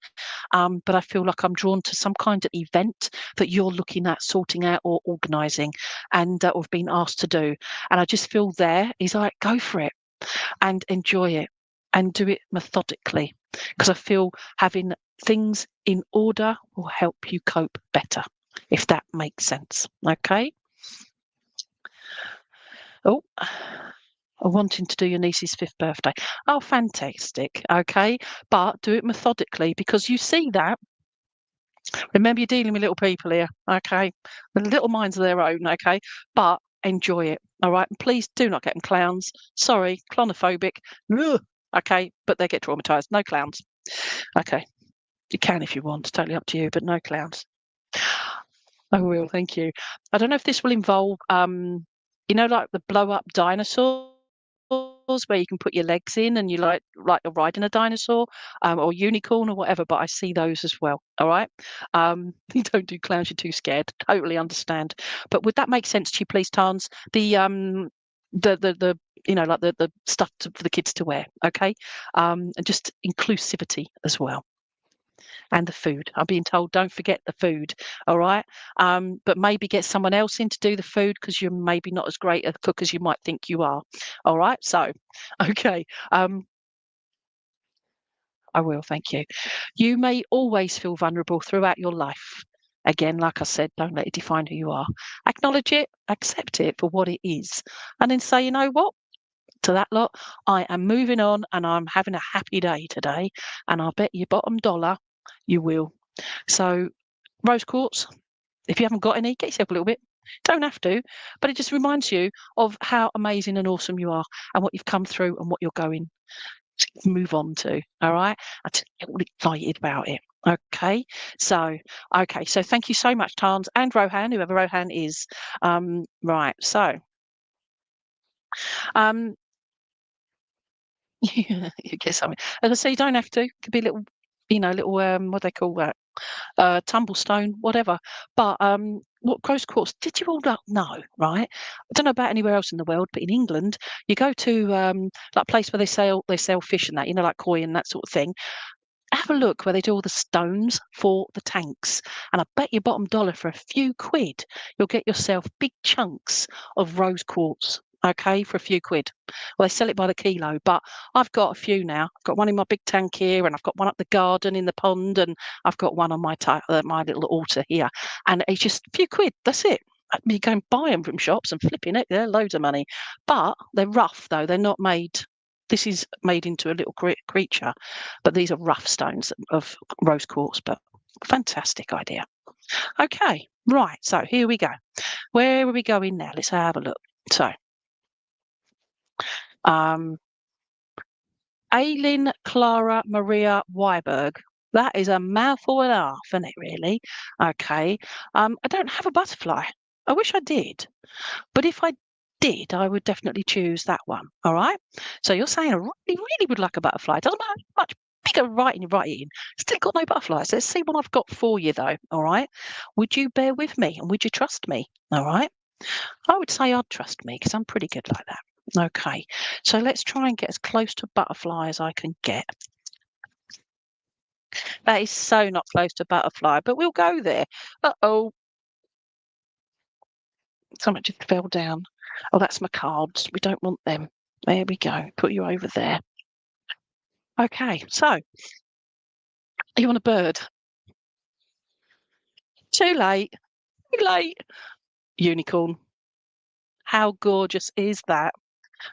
S1: But I feel like I'm drawn to some kind of event that you're looking at sorting out or organising, and or have been asked to do. And I just feel there is like, go for it and enjoy it and do it methodically, because I feel having things in order will help you cope better, if that makes sense. Okay. Oh, wanting to do your niece's 5th birthday. Oh, fantastic. Okay. But do it methodically, because you see that. Remember, you're dealing with little people here. Okay. The little minds of their own. Okay. But enjoy it. All right. And please do not get them clowns. Sorry, clonophobic. Ugh. Okay. But they get traumatized. No clowns. Okay. You can if you want. Totally up to you, but no clowns. I will. Thank you. I don't know if this will involve, like the blow up dinosaurs where you can put your legs in and you like you're riding a dinosaur, or unicorn or whatever, but I see those as well. All right. You don't do clowns, you're too scared. Totally understand. But would that make sense to you, please, Tans? The like the stuff for the kids to wear, okay? And just inclusivity as well. And the food. I'm being told don't forget the food. All right. But maybe get someone else in to do the food, because you're maybe not as great a cook as you might think you are. All right. So, okay. I will. Thank you. You may always feel vulnerable throughout your life. Again, like I said, don't let it define who you are. Acknowledge it, accept it for what it is, and then say, you know what? To that lot, I am moving on and I'm having a happy day today. And I'll bet you bottom dollar you will. So, rose quartz, if you haven't got any, get yourself a little bit. Don't have to, but it just reminds you of how amazing and awesome you are and what you've come through and what you're going to move on to. All right. I'm just all excited about it. Okay. So, So thank you so much, Tans and Rohan, whoever Rohan is. Right. So, um, you get something. As I say, you don't have to. It could be little, little what they call that, tumblestone, whatever. But what gross quartz? Did you all know? Right? I don't know about anywhere else in the world, but in England, you go to like a place where they sell fish and that, like koi and that sort of thing. Have a look where they do all the stones for the tanks, and I bet you bottom dollar for a few quid, you'll get yourself big chunks of rose quartz. Okay, for a few quid. Well, they sell it by the kilo, but I've got a few now. I've got one in my big tank here, and I've got one up the garden in the pond, and I've got one on my little altar here, and it's just a few quid. That's it. You go and buy them from shops and flipping it, they're loads of money. But they're rough though; they're not made. This is made into a little creature, but these are rough stones of rose quartz. But fantastic idea. Okay, right. So here we go. Where are we going now? Let's have a look. So, Aileen Clara Maria Weiberg. That is a mouthful and a half, isn't it, really? Okay. I don't have a butterfly. I wish I did. But if I did, I would definitely choose that one. All right. So you're saying I really, really would like a butterfly. It doesn't matter how much bigger writing you write it in. Still got no butterflies. Let's see what I've got for you, though. All right. Would you bear with me and would you trust me? All right. I would say I'd trust me because I'm pretty good like that. Okay. So let's try and get as close to butterfly as I can get. That is so not close to butterfly, but we'll go there. Uh-oh. Something just fell down. Oh, that's my cards. We don't want them. There we go. Put you over there. Okay, so you want a bird? Too late. Too late. Unicorn. How gorgeous is that?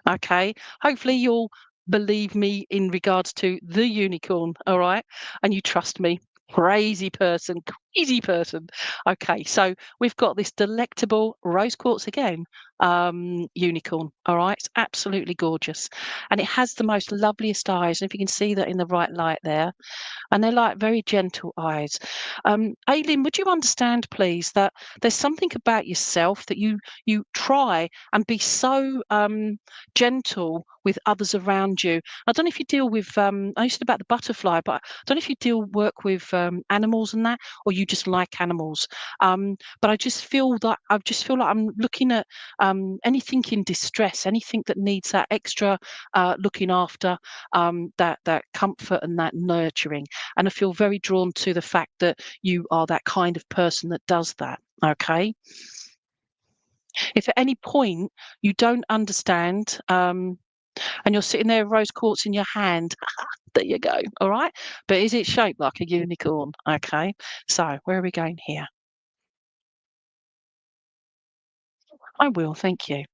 S1: Okay. Hopefully you'll believe me in regards to the unicorn. All right. And you trust me. Crazy person, crazy person. Okay, so we've got this delectable rose quartz again, unicorn. All right, it's absolutely gorgeous, and it has the most loveliest eyes. And if you can see that in the right light there, and they're like very gentle eyes. Aileen, would you understand, please, that there's something about yourself that you try and be so gentle with others around you. I don't know if you deal with. I used to about the butterfly, but I don't know if you work with animals and that, or you just like animals. But I just feel like I'm looking at anything in distress, anything that needs that extra looking after, that comfort and that nurturing. And I feel very drawn to the fact that you are that kind of person that does that. Okay. If at any point you don't understand, and you're sitting there with rose quartz in your hand, there you go. All right. But is it shaped like a unicorn? Okay. So where are we going here? I will. Thank you.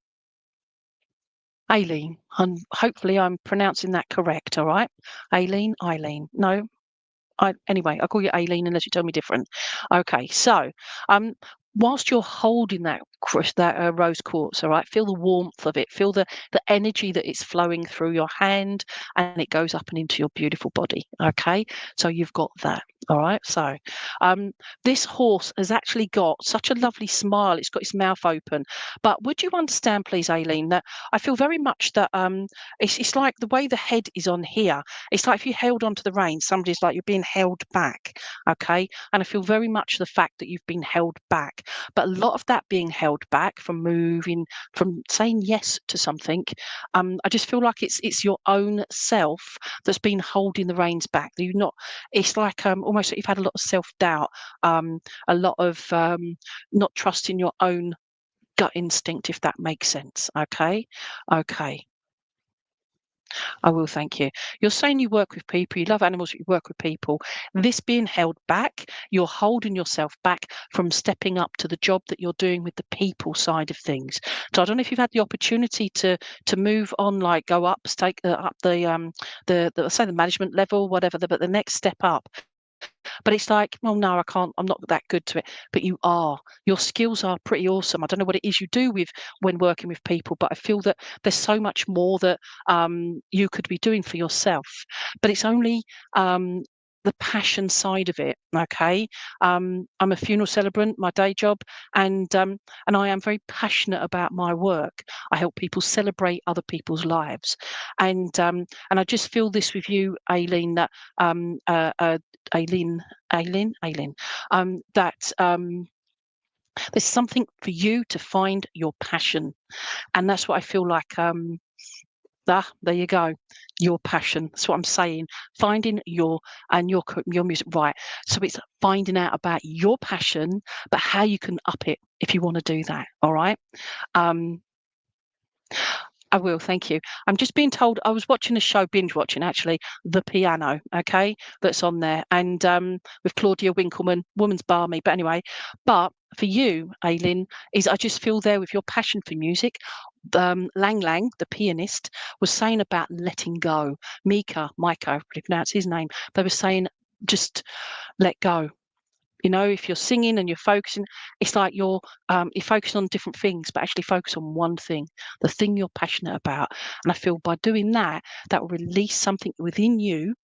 S1: Aileen. And hopefully I'm pronouncing that correct. All right. Eileen. No, anyway, I'll call you Aileen unless you tell me different. Okay, so whilst you're holding that rose quartz, all right, feel the warmth of it, feel the energy that it's flowing through your hand, and it goes up and into your beautiful body. Okay, so you've got that. All right, so this horse has actually got such a lovely smile. It's got its mouth open. But would you understand, please, Aileen, that I feel very much that it's like the way the head is on here. It's like if you held onto the reins, somebody's like you're being held back. Okay, and I feel very much the fact that you've been held back. But a lot of that being held back from moving, from saying yes to something, I just feel like it's your own self that's been holding the reins back. You're not. It's like almost like you've had a lot of self-doubt, a lot of not trusting your own gut instinct, if that makes sense. Okay. I will, thank you. You're saying you work with people, you love animals, but you work with people. This being held back, you're holding yourself back from stepping up to the job that you're doing with the people side of things. So I don't know if you've had the opportunity to move on, like go up, take up the say the management level, whatever, but the next step up. But it's like, well, no, I can't, I'm not that good to it. But you are. Your skills are pretty awesome. I don't know what it is you do with when working with people, but I feel that there's so much more that you could be doing for yourself. But it's only the passion side of it. Okay. I'm a funeral celebrant, my day job, and I am very passionate about my work. I help people celebrate other people's lives. And I just feel this with you, Aileen, that Aileen, that there's something for you to find your passion, and that's what I feel like. There you go, your passion. That's what I'm saying. Finding your music, right? So it's finding out about your passion, but how you can up it if you want to do that. All right. Um, I will, thank you. I'm just being told I was watching a show, binge watching actually, The Piano, okay, that's on there, and with Claudia Winkleman, woman's balmy. But anyway, but for you, Aileen, is I just feel there with your passion for music. Lang Lang, the pianist, was saying about letting go. Micah, I probably pronounce his name. They were saying just let go. You know, if you're singing and you're focusing, it's like you're focusing on different things, but actually focus on one thing, the thing you're passionate about. And I feel by doing that, that will release something within you,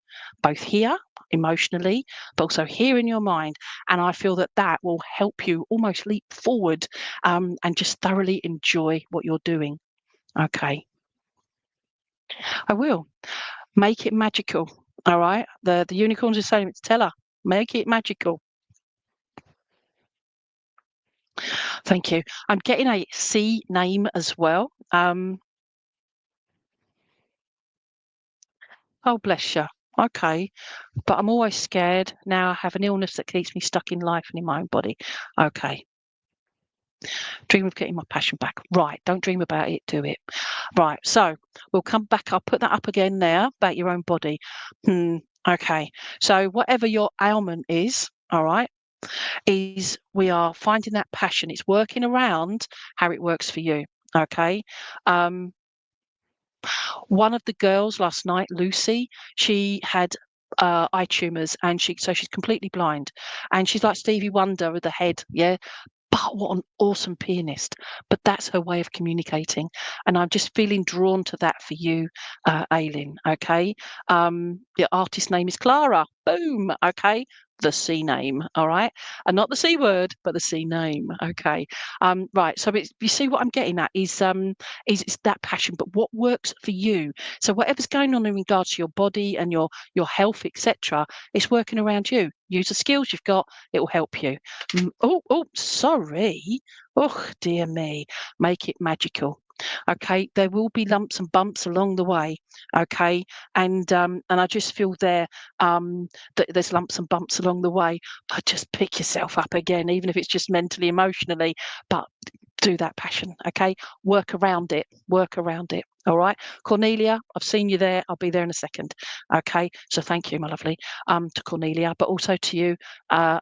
S1: both here emotionally, but also here in your mind. And I feel that that will help you almost leap forward and just thoroughly enjoy what you're doing. Okay, I will make it magical. All right, the unicorns are saying it's tell her, make it magical. Thank you. I'm getting a C name as well. Oh, bless you. Okay. But I'm always scared. Now I have an illness that keeps me stuck in life and in my own body. Okay. Dream of getting my passion back. Right. Don't dream about it. Do it. Right. So we'll come back. I'll put that up again there about your own body. Okay. So whatever your ailment is, all right, is we are finding that passion. It's working around how it works for you. Okay. One of the girls last night, Lucy, she had eye tumors, and she's completely blind, and she's like Stevie Wonder with the head, yeah. But what an awesome pianist! But that's her way of communicating, and I'm just feeling drawn to that for you, Aileen. Okay, the artist name is Clara. Boom. Okay. The C name. All right. And not the C word, but the C name. Okay. Right. So you see what I'm getting at is it's that passion, but what works for you. So whatever's going on in regards to your body and your health, etc., it's working around you. Use the skills you've got, it will help you. Sorry. Oh dear me. Make it magical. Okay, there will be lumps and bumps along the way. Okay, and I just feel that there's lumps and bumps along the way, but just pick yourself up again, even if it's just mentally, emotionally. But do that passion. Okay, work around it. Work around it. All right, Cornelia, I've seen you there. I'll be there in a second. Okay, so thank you, my lovely, to Cornelia, but also to you,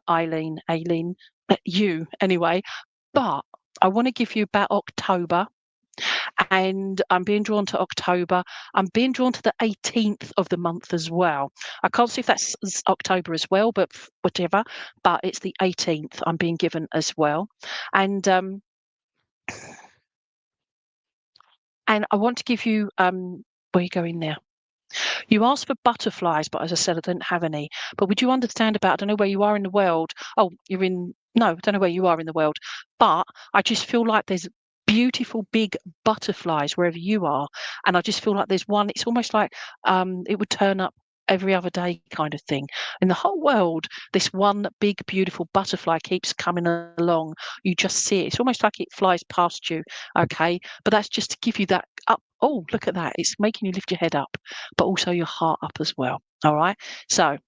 S1: Aileen, you anyway. But I want to give you about October, and I'm being drawn to October. I'm being drawn to the 18th of the month as well. I can't see if that's October as well, but whatever. But it's the 18th I'm being given as well, and and I want to give you where are you going there? You asked for butterflies, but as I said, I didn't have any. But would you understand about, I don't know where you are in the world. Oh, you're in, no, I don't know where you are in the world. But I just feel like there's beautiful big butterflies wherever you are. And I just feel like there's one, it's almost like it would turn up every other day kind of thing. In the whole world, this one big, beautiful butterfly keeps coming along. You just see it. It's almost like it flies past you. Okay. But that's just to give you that up. Oh, look at that. It's making you lift your head up, but also your heart up as well. All right. So,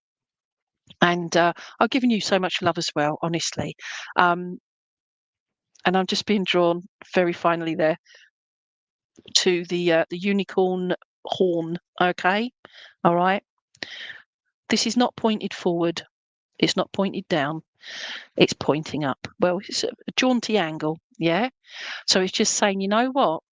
S1: and I've given you so much love as well, honestly. Um, and I'm just being drawn very finally there to the unicorn horn. Okay. All right. This is not pointed forward. It's not pointed down. It's pointing up. Well, it's a jaunty angle. Yeah. So it's just saying, you know what?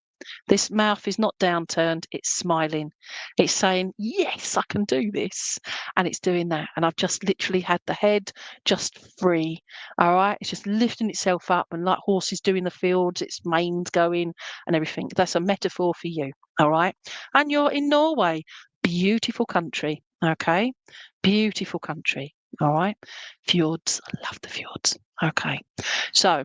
S1: This mouth is not downturned, it's smiling. It's saying, yes, I can do this. And it's doing that. And I've just literally had the head just free. All right. It's just lifting itself up, and like horses do in the fields, its mane's going and everything. That's a metaphor for you. All right. And you're in Norway. Beautiful country. Okay. Beautiful country. All right. Fjords. I love the fjords. Okay. So,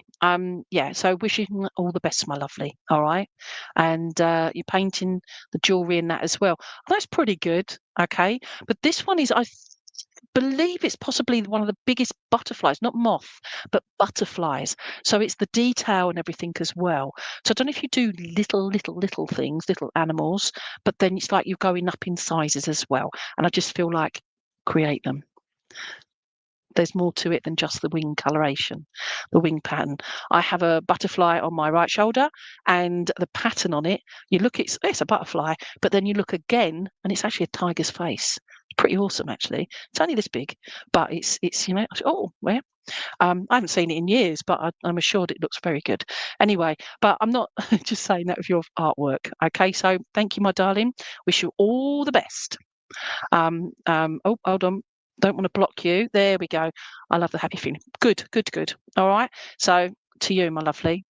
S1: yeah, so wishing all the best, my lovely. All right. And you're painting the jewelry in that as well. That's pretty good. Okay. But this one is, I believe it's possibly one of the biggest butterflies, not moth, but butterflies. So it's the detail and everything as well. So I don't know if you do little things, little animals, but then it's like you're going up in sizes as well. And I just feel like create them. There's more to it than just the wing coloration, the wing pattern. I have a butterfly on my right shoulder, and the pattern on it, you look, it's a butterfly, but then you look again and it's actually a tiger's face. It's pretty awesome, actually. It's only this big, but it's oh, where? I haven't seen it in years, but I'm assured it looks very good. Anyway, but I'm not just saying that with your artwork. Okay, so thank you, my darling. Wish you all the best. Oh, hold on. Don't want to block you. There we go. I love the happy feeling. Good, good, good. All right. So to you, my lovely.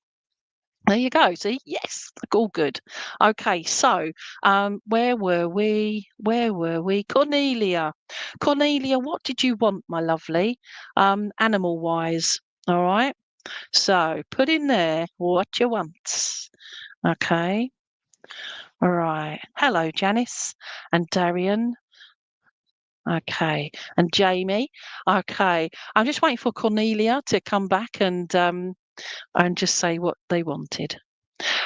S1: There you go. See, yes, all good. Okay, so where were we? Where were we? Cornelia. Cornelia, what did you want, my lovely? Animal wise. All right. So put in there what you want. Okay. All right. Hello, Janice and Darian. Okay. And Jamie. Okay. I'm just waiting for Cornelia to come back and just say what they wanted.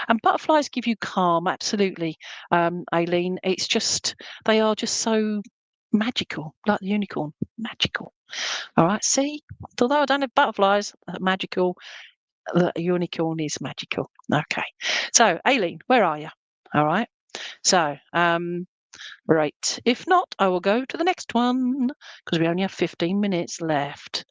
S1: And butterflies give you calm, absolutely, Aileen. It's just they are just so magical, like the unicorn, magical. All right. See, although I don't have butterflies, magical. The unicorn is magical. Okay. So, Aileen, where are you? All right. So, right. If not, I will go to the next one because we only have 15 minutes left.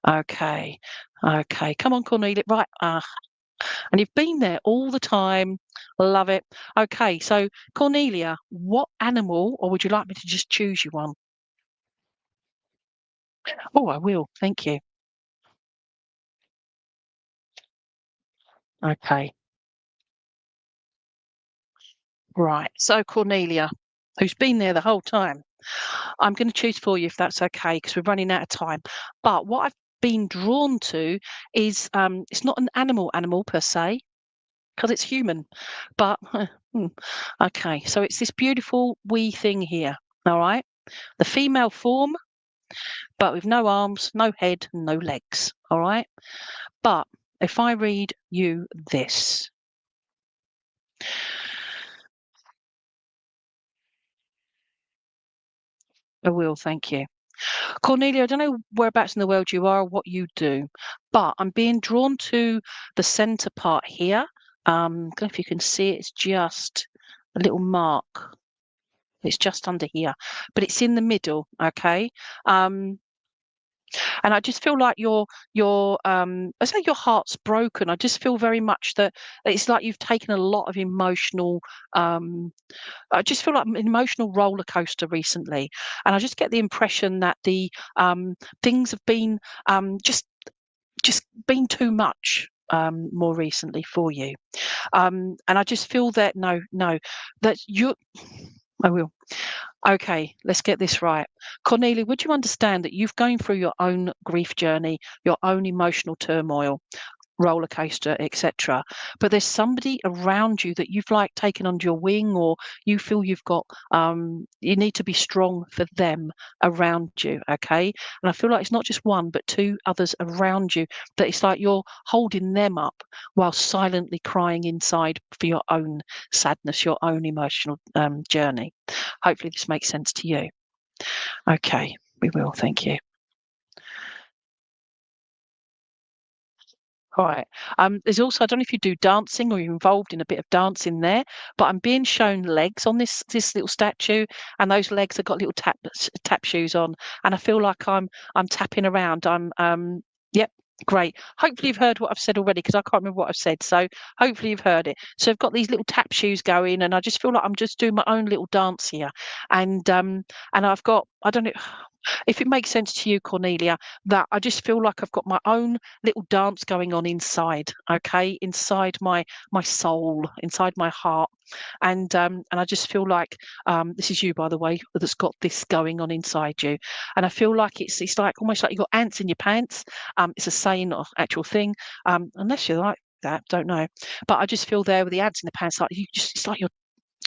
S1: Okay. Okay. Come on, Cornelia. Right. And you've been there all the time. Love it. Okay. So, Cornelia, what animal, or would you like me to just choose you one? Oh, I will. Thank you. Okay. Right. So, Cornelia, who's been there the whole time. I'm going to choose for you if that's okay, because we're running out of time. But what I've been drawn to is it's not an animal per se, because it's human. But okay, so it's this beautiful wee thing here. All right, the female form, but with no arms, no head, no legs. All right, but if I read you this, I will. Thank you. Cornelia, I don't know whereabouts in the world you are or what you do, but I'm being drawn to the centre part here. I don't know if you can see it, it's just a little mark. It's just under here, but it's in the middle, okay? And I just feel like I say your heart's broken. I just feel very much that it's like you've taken a lot of emotional I just feel like an emotional roller coaster recently, and I just get the impression that the things have been just been too much more recently for you, and I just feel that no, that you. I will. Okay, let's get this right. Cornelia, would you understand that you've going through your own grief journey, your own emotional turmoil, roller coaster, etc. But there's somebody around you that you've like taken under your wing, or you feel you've got you need to be strong for them around you, okay? And I feel like it's not just one but two others around you, that it's like you're holding them up while silently crying inside for your own sadness, your own emotional journey. Hopefully this makes sense to you. Okay, we will. Thank you. Right. There's also, I don't know if you do dancing or you're involved in a bit of dancing there, but I'm being shown legs on this little statue, and those legs have got little tap shoes on, and I feel like I'm tapping around. Yep, great. Hopefully you've heard what I've said already, because I can't remember what I've said. So hopefully you've heard it. So I've got these little tap shoes going, and I just feel like I'm just doing my own little dance here, and I've got, I don't know if it makes sense to you, Cornelia, that I just feel like I've got my own little dance going on inside, okay, inside my soul, inside my heart, and I just feel like this is you, by the way, that's got this going on inside you, and I feel like it's like almost like you've got ants in your pants. It's a saying or actual thing, unless you like that, don't know, but I just feel there with the ants in the pants, like you just, it's like you're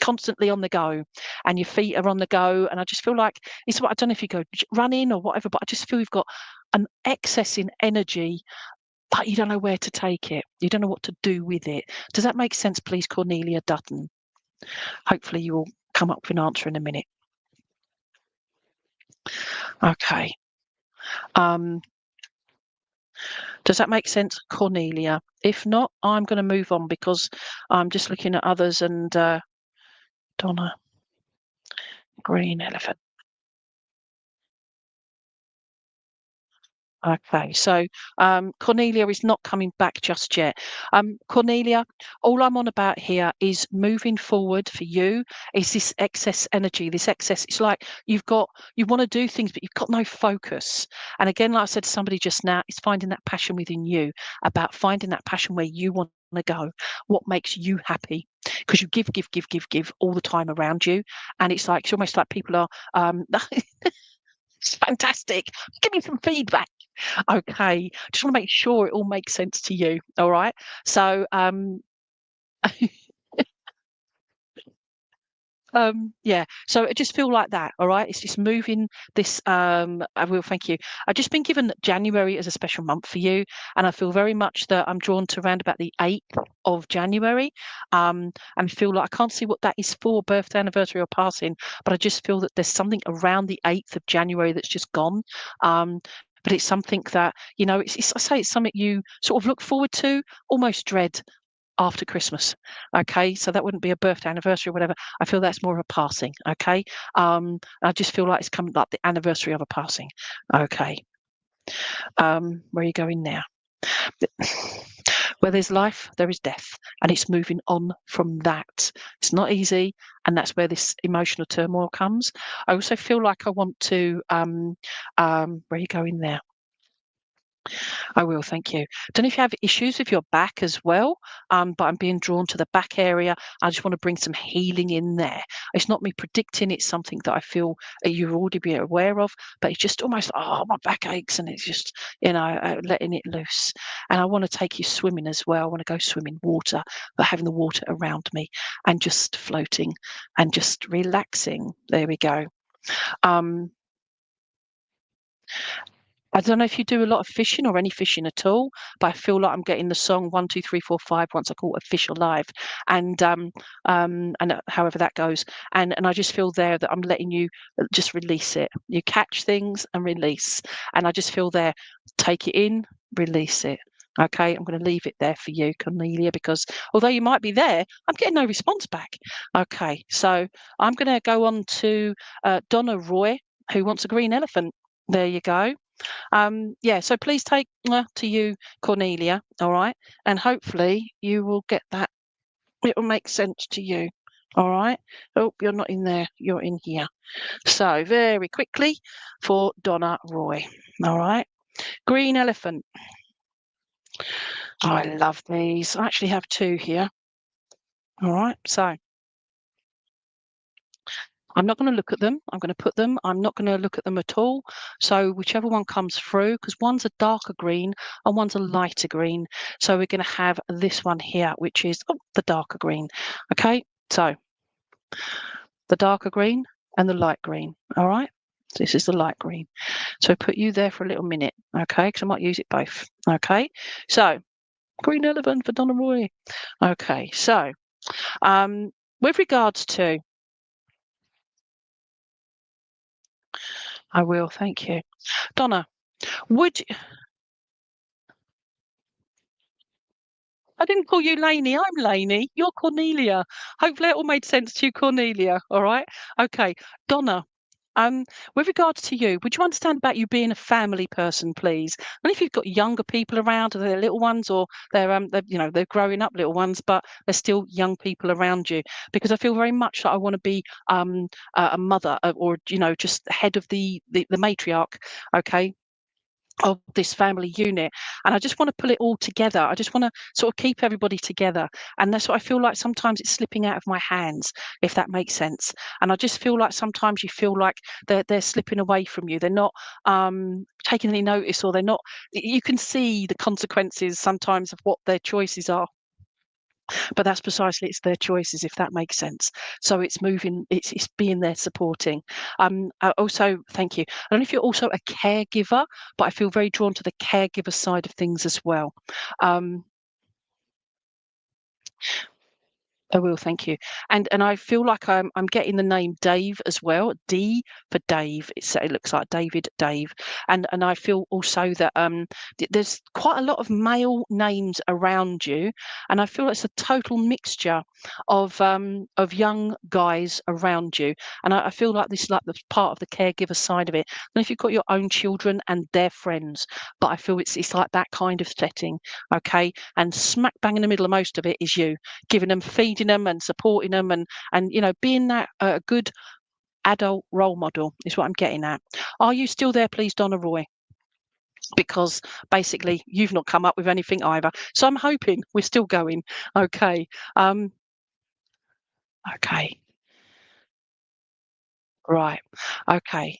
S1: constantly on the go, and your feet are on the go, and I just feel like it's what, I don't know if you go running or whatever, but I just feel you've got an excess in energy, but you don't know where to take it, you don't know what to do with it. Does that make sense, please, Cornelia Dutton? Hopefully you will come up with an answer in a minute. Okay. um does that make sense, Cornelia? If not, I'm going to move on, because I'm just looking at others, and Donna, green elephant. Okay, so Cornelia is not coming back just yet. Cornelia, all I'm on about here is moving forward for you is this excess energy, this excess. It's like you want to do things, but you've got no focus. And again, like I said to somebody just now, it's finding that passion within you, about finding that passion where you want to go, what makes you happy. Because you give all the time around you. And it's almost like people are, it's fantastic. Give me some feedback. Okay, just want to make sure it all makes sense to you. All right. So, yeah. So I just feel like that. All right. It's just moving this. I will. Thank you. I've just been given January as a special month for you, and I feel very much that I'm drawn to around about the 8th of January. And feel like I can't see what that is for, birthday, anniversary, or passing, but I just feel that there's something around the 8th of January that's just gone. But it's something that, I say it's something you sort of look forward to, almost dread after Christmas. Okay, so that wouldn't be a birthday, anniversary, or whatever. I feel that's more of a passing. Okay, I just feel like it's coming like the anniversary of a passing. Okay, where are you going now? Where there's life, there is death, and it's moving on from that. It's not easy, and that's where this emotional turmoil comes. I also feel like I want to. Where are you going there? I will, thank you. Don't know if you have issues with your back as well, but I'm being drawn to the back area. I just want to bring some healing in there. It's not me predicting, it's something that I feel you already be aware of, but it's just almost, oh, my back aches, and it's just, letting it loose. And I want to take you swimming as well. I want to go swim in water, but having the water around me and just floating and just relaxing. There we go. Um, I don't know if you do a lot of fishing or any fishing at all, but I feel like I'm getting the song 1, 2, 3, 4, 5 once I caught a fish alive, and however that goes, and I just feel there that I'm letting you just release it. You catch things and release, and I just feel there, take it in, release it. Okay, I'm going to leave it there for you, Cornelia, because although you might be there, I'm getting no response back. Okay, so I'm going to go on to Donna Roy, who wants a green elephant. There you go. Yeah, so please take to you, Cornelia, all right? And hopefully you will get that. It will make sense to you, all right? Oh, you're not in there. You're in here. So very quickly for Donna Roy, all right? Green elephant. Oh, I love these. I actually have two here. All right, so I'm not going to look at them. I'm going to put them. I'm not going to look at them at all. So whichever one comes through, because one's a darker green and one's a lighter green. So we're going to have this one here, which is the darker green. Okay, so the darker green and the light green. All right. So this is the light green. So put you there for a little minute. Okay, because I might use it both. Okay, so green elephant for Donna Roy. Okay, so with regards to, I will, thank you. Donna, would I didn't call you Lainey. I'm Lainey. You're Cornelia. Hopefully it all made sense to you, Cornelia. All right. Okay. Donna, with regards to you, would you understand about you being a family person, please? And if you've got younger people around, or they're little ones, or they're growing up little ones, but they're still young people around you, because I feel very much that I want to be a mother, or just head of the matriarch. Okay, of this family unit, and I just want to pull it all together. I just want to sort of keep everybody together, and that's what I feel like sometimes it's slipping out of my hands, if that makes sense. And I just feel like sometimes you feel like they're slipping away from you. They're not taking any notice, or they're not, you can see the consequences sometimes of what their choices are, but that's precisely, it's their choices, if that makes sense. So it's moving, it's being there supporting. Also, thank you. I don't know if you're also a caregiver, but I feel very drawn to the caregiver side of things as well. Um, I will, thank you. And I feel like I'm getting the name Dave as well. D for Dave. It looks like David, Dave. And I feel also that there's quite a lot of male names around you, and I feel it's a total mixture of young guys around you. And I feel like this is like the part of the caregiver side of it. And if you've got your own children and their friends, but I feel it's like that kind of setting. Okay. And smack bang in the middle of most of it is you giving them, feeding them and supporting them, and being that good adult role model is what I'm getting at. Are you still there, please, Donna Roy? Because basically you've not come up with anything either. So I'm hoping we're still going. Okay. Okay. Right. Okay.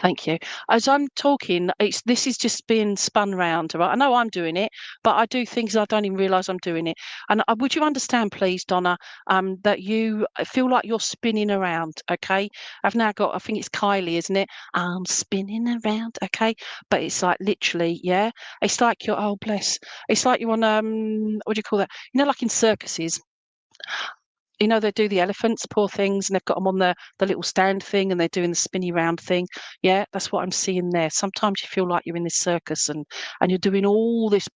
S1: Thank you. As I'm talking, this is just being spun round, right? I know I'm doing it, but I do things I don't even realise I'm doing it. And would you understand, please, Donna, that you feel like you're spinning around? Okay, I've now got. I think it's Kylie, isn't it? I'm spinning around. Okay, but it's like literally, yeah. It's like you're. Oh, bless. It's like you're on what do you call that? Like in circuses, they do the elephants, poor things, and they've got them on the little stand thing, and they're doing the spinny round thing. Yeah, that's what I'm seeing there. Sometimes you feel like you're in this circus, and you're doing all this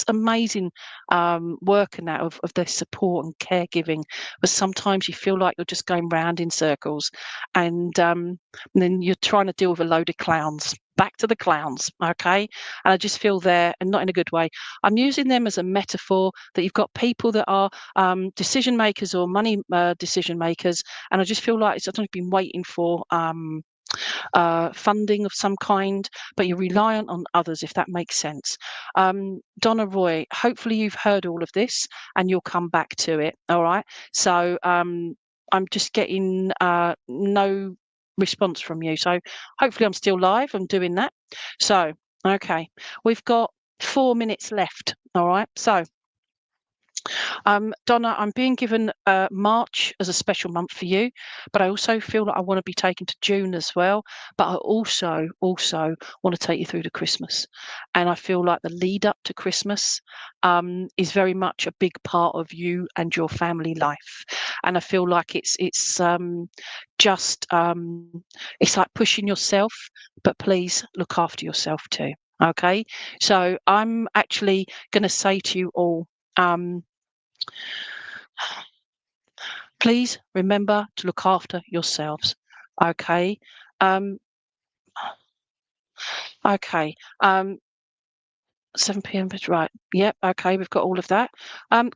S1: amazing work and that of the support and caregiving, but sometimes you feel like you're just going round in circles, and then you're trying to deal with a load of clowns. Back to the clowns, okay? And I just feel there, and not in a good way. I'm using them as a metaphor that you've got people that are decision makers or money decision makers, and I just feel like it's, I've been waiting for funding of some kind, but you're reliant on others, if that makes sense. Donna Roy, hopefully you've heard all of this and you'll come back to it. All right. So I'm just getting no response from you. So hopefully I'm still live. I'm doing that. So, okay, we've got 4 minutes left. All right. So Donna, I'm being given March as a special month for you, but I also feel like I want to be taken to June as well. But I also want to take you through to Christmas, and I feel like the lead up to Christmas is very much a big part of you and your family life, and I feel like just it's like pushing yourself, but please look after yourself too. Okay, so I'm actually going to say to you all. Please remember to look after yourselves. Okay. Um, okay. 7 p.m. Right. Yep. Okay. We've got all of that.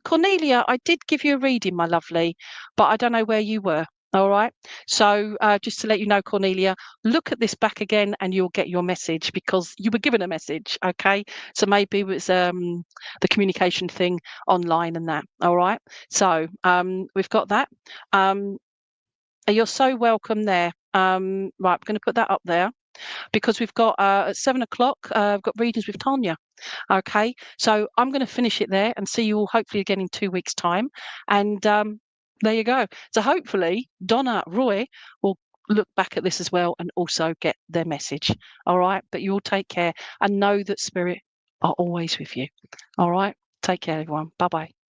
S1: Cornelia, I did give you a reading, my lovely, but I don't know where you were. All right. So just to let you know, Cornelia, look at this back again and you'll get your message because you were given a message. Okay. So maybe it was the communication thing online and that. All right. So we've got that. You're so welcome there. Right, we're going to put that up there because we've got at 7 o'clock, we've got readings with Tanya. Okay, so I'm going to finish it there and see you all hopefully again in 2 weeks' time. And there you go. So hopefully Donna Roy will look back at this as well and also get their message. All right, but you all take care and know that spirit are always with you. All right, take care, everyone. Bye bye.